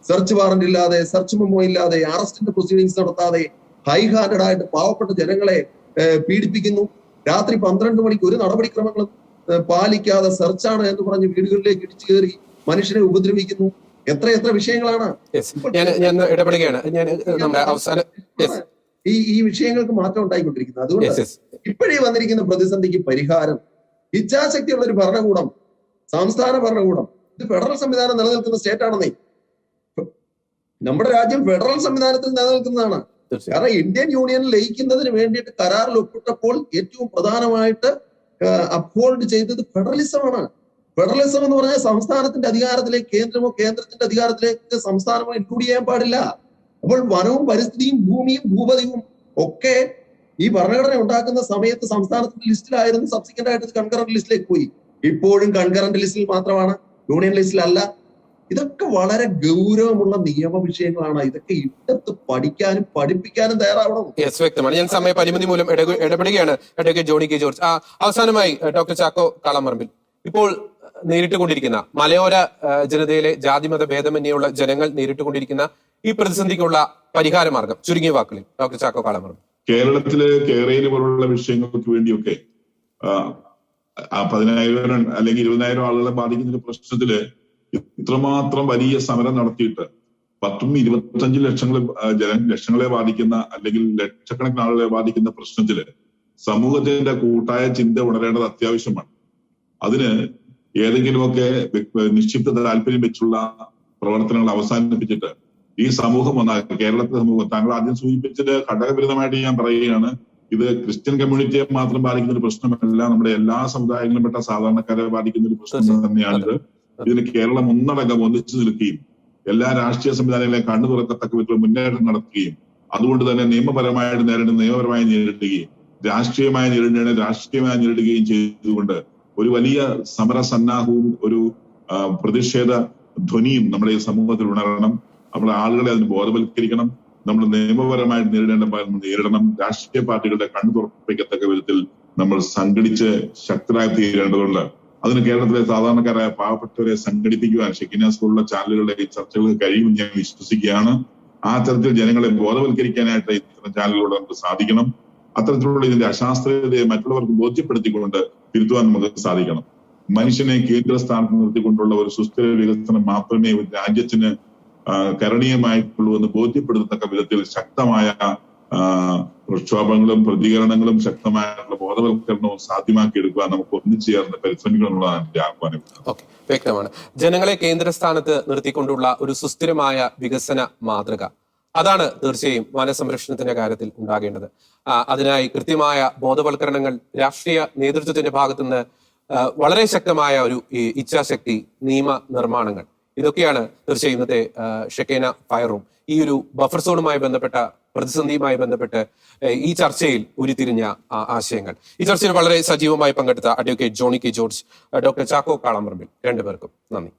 സെർച്ച് വാറന്റ് ഇല്ലാതെ, സെർച്ച് മെമ്മോ ഇല്ലാതെ, അറസ്റ്റിന്റെ പ്രൊസീഡിങ്സ് നടത്താതെ ഹൈ ഹാൻഡഡ് ആയിട്ട് പാവപ്പെട്ട ജനങ്ങളെ പീഡിപ്പിക്കുന്നു. രാത്രി 12 മണിക്ക് ഒരു നടപടിക്രമങ്ങളും പാലിക്കാതെ സെർച്ചാണ് എന്ന് പറഞ്ഞ് വീടുകളിലേക്ക് ഇടിച്ചു കയറി മനുഷ്യരെ ഉപദ്രവിക്കുന്നു. എത്ര വിഷയങ്ങളാണ്. ഈ വിഷയങ്ങൾക്ക് മാറ്റം ഉണ്ടായിക്കൊണ്ടിരിക്കുന്നത്. അതുകൊണ്ട് ഇപ്പോഴേ വന്നിരിക്കുന്ന പ്രതിസന്ധിക്ക് പരിഹാരം ഇച്ഛാശക്തിയുള്ള ഒരു ഭരണകൂടം, സംസ്ഥാന ഭരണകൂടം. ഇത് ഫെഡറൽ സംവിധാനം നിലനിൽക്കുന്ന സ്റ്റേറ്റ് ആണെന്നേ. നമ്മുടെ രാജ്യം ഫെഡറൽ സംവിധാനത്തിൽ നിലനിൽക്കുന്നതാണ്. കാരണം ഇന്ത്യൻ യൂണിയനിൽ ലയിക്കുന്നതിന് വേണ്ടിയിട്ട് കരാറിൽ ഒപ്പിട്ടപ്പോൾ ഏറ്റവും പ്രധാനമായിട്ട് അപ്ഹോൾഡ് ചെയ്തത് ഫെഡറലിസമാണ്. ഫെഡറലിസം എന്ന് പറഞ്ഞാൽ സംസ്ഥാനത്തിന്റെ അധികാരത്തിലേക്ക് കേന്ദ്രമോ കേന്ദ്രത്തിന്റെ അധികാരത്തിലേക്ക് സംസ്ഥാനമോ ഇൻക്ലൂഡ് ചെയ്യാൻ പാടില്ല. അപ്പോൾ വനവും പരിസ്ഥിതിയും ഭൂമിയും ഭൂപതിയും ഒക്കെ ഈ ഭരണഘടന ഉണ്ടാക്കുന്ന സമയത്ത് സംസ്ഥാനത്തിന്റെ ലിസ്റ്റിലായിരുന്നു. സബ്സിക്വന്റ് ആയിട്ട് കൺകറന്റ് ലിസ്റ്റിലേക്ക് പോയി. ഇപ്പോഴും കൺകറന്റ് ലിസ്റ്റിൽ മാത്രമാണ്, യൂണിയൻ ലിസ്റ്റിലല്ല. ഇതൊക്കെ വളരെ ഗൗരവമുള്ള നിയമ വിഷയങ്ങളാണ്. ഇതൊക്കെ ഇടത്ത് പഠിക്കാനും പഠിപ്പിക്കാനും തയ്യാറാവണം. വ്യക്തമാണ്. ഞാൻ സമയപരിമിതി മൂലം ഇടപെടുകയാണ്. Advocate Johnny K George. അവസാനമായി ഡോക്ടർ ചാക്കോ കാളാമ്പറമ്പിൽ, ഇപ്പോൾ നേരിട്ടുകൊണ്ടിരിക്കുന്ന മലയോര ജനതയിലെ ജാതിമത ഭേദമന്യുള്ള ജനങ്ങൾ നേരിട്ടുകൊണ്ടിരിക്കുന്ന ഈ പ്രതിസന്ധിക്കുള്ള പരിഹാര മാർഗം ചുരുങ്ങിയ വാക്കുകളിൽ ഡോക്ടർ ചാക്കോ കാളാമ്പറമ്പിൽ. കേരളത്തില് കേരളയിൽ പോലുള്ള വിഷയങ്ങൾക്ക് വേണ്ടിയൊക്കെ 10,000 അല്ലെങ്കിൽ 20,000 ആളുകളെ ബാധിക്കുന്ന ഒരു പ്രശ്നത്തില് ഇത്രമാത്രം വലിയ സമരം നടത്തിയിട്ട് 10-25 ലക്ഷങ്ങളെ ബാധിക്കുന്ന അല്ലെങ്കിൽ ലക്ഷക്കണക്കിന് ആളുകളെ ബാധിക്കുന്ന പ്രശ്നത്തില് സമൂഹത്തിന്റെ കൂട്ടായ ചിന്ത ഉണരേണ്ടത് അത്യാവശ്യമാണ്. അതിന് ഏതെങ്കിലുമൊക്കെ നിശ്ചിത താല്പര്യം വെച്ചുള്ള പ്രവർത്തനങ്ങൾ അവസാനിപ്പിച്ചിട്ട് ഈ സമൂഹം കേരളത്തിലെ സമൂഹം, താങ്കൾ ആദ്യം സൂചിപ്പിച്ചത് ഘടകവിരുദ്ധമായിട്ട് ഞാൻ പറയുകയാണ്, ഇത് ക്രിസ്ത്യൻ കമ്മ്യൂണിറ്റിയെ മാത്രം ബാധിക്കുന്ന ഒരു പ്രശ്നമല്ല, നമ്മുടെ എല്ലാ സമുദായങ്ങളും പെട്ട സാധാരണക്കാരെ ബാധിക്കുന്ന ഒരു പ്രശ്നം തന്നെയാണിത്. ഇതിന് കേരളം ഒന്നടങ്കം ഒന്നിച്ചു നിൽക്കുകയും എല്ലാ രാഷ്ട്രീയ സംവിധാനങ്ങളെ കണ്ണു തുറക്കത്തക്ക വിധത്തിൽ മുന്നേറ്റം നടത്തുകയും അതുകൊണ്ട് തന്നെ നിയമപരമായി നേരിടുകയും രാഷ്ട്രീയമായി നേരിടുകയും ചെയ്തുകൊണ്ട് ഒരു വലിയ സമരസന്നാഹവും ഒരു പ്രതിഷേധ ധ്വനിയും നമ്മുടെ ഈ സമൂഹത്തിൽ ഉണരണം. നമ്മുടെ ആളുകളെ അതിന് ബോധവൽക്കരിക്കണം. നമ്മൾ നിയമപരമായിട്ട് നേരിടണം. രാഷ്ട്രീയ പാർട്ടികളുടെ കണ്ണു തുറപ്പിക്കത്തക്ക വിധത്തിൽ നമ്മൾ സംഘടിച്ച് ശക്തരായി തീരേണ്ടതുണ്ട്. അതിന് കേരളത്തിലെ സാധാരണക്കാരായ പാവപ്പെട്ടവരെ സംഘടിപ്പിക്കുവാൻ ഷെക്കിനാസ് പോലുള്ള ചാനലുകളുടെ ഈ ചർച്ചകൾക്ക് കഴിയുമെന്ന് ഞാൻ വിശ്വസിക്കുകയാണ്. ആ തരത്തിൽ ജനങ്ങളെ ബോധവൽക്കരിക്കാനായിട്ട് ഇത്തരം ചാനലുകളോട് നമുക്ക് സാധിക്കണം. അത്തരത്തിലുള്ള ഇതിന്റെ അശാസ്ത്രീയതയെ മറ്റുള്ളവർക്ക് ബോധ്യപ്പെടുത്തിക്കൊണ്ട് തിരുത്തുവാൻ നമുക്ക് സാധിക്കണം. മനുഷ്യനെ കേന്ദ്രസ്ഥാനത്ത് നിർത്തിക്കൊണ്ടുള്ള ഒരു സുസ്ഥിര വികസനം മാത്രമേ ഒരു രാജ്യത്തിന് കരണീയമായിട്ടുള്ളൂ എന്ന് ബോധ്യപ്പെടുത്തത്തക്ക വിധത്തിൽ ശക്തമായ പ്രക്ഷോഭങ്ങളും പ്രതികരണങ്ങളും ശക്തമായിട്ടുള്ള ബോധവൽക്കരണവും സാധ്യമാക്കിയെടുക്കുവാൻ നമുക്ക് ഒന്നിച്ചു ചേർന്ന് പരിശ്രമിക്കണം എന്നുള്ളതാണ് എന്റെ ആഹ്വാനം. വ്യക്തമാണ്. ജനങ്ങളെ കേന്ദ്രസ്ഥാനത്ത് നിർത്തിക്കൊണ്ടുള്ള ഒരു സുസ്ഥിരമായ വികസന മാതൃക, അതാണ് തീർച്ചയായും വനസംരക്ഷണത്തിന്റെ കാര്യത്തിൽ ഉണ്ടാകേണ്ടത്. അതിനായി കൃത്യമായ ബോധവൽക്കരണങ്ങൾ രാഷ്ട്രീയ നേതൃത്വത്തിന്റെ ഭാഗത്തുനിന്ന് വളരെ ശക്തമായ ഒരു ഇച്ഛാശക്തി, നിയമ നിർമ്മാണങ്ങൾ, ഇതൊക്കെയാണ് തീർച്ചയായും ഇന്നത്തെ ഷെക്കേന ഫയർ റൂം ഈ ഒരു ബഫർ സോണുമായി ബന്ധപ്പെട്ട പ്രതിസന്ധിയുമായി ബന്ധപ്പെട്ട് ഈ ചർച്ചയിൽ ഉരുത്തിരിഞ്ഞ ആശയങ്ങൾ. ഈ ചർച്ചയിൽ വളരെ സജീവമായി പങ്കെടുത്ത advocate Johnny K George, doctor Chacko Kalamparambil, രണ്ടുപേർക്കും നന്ദി.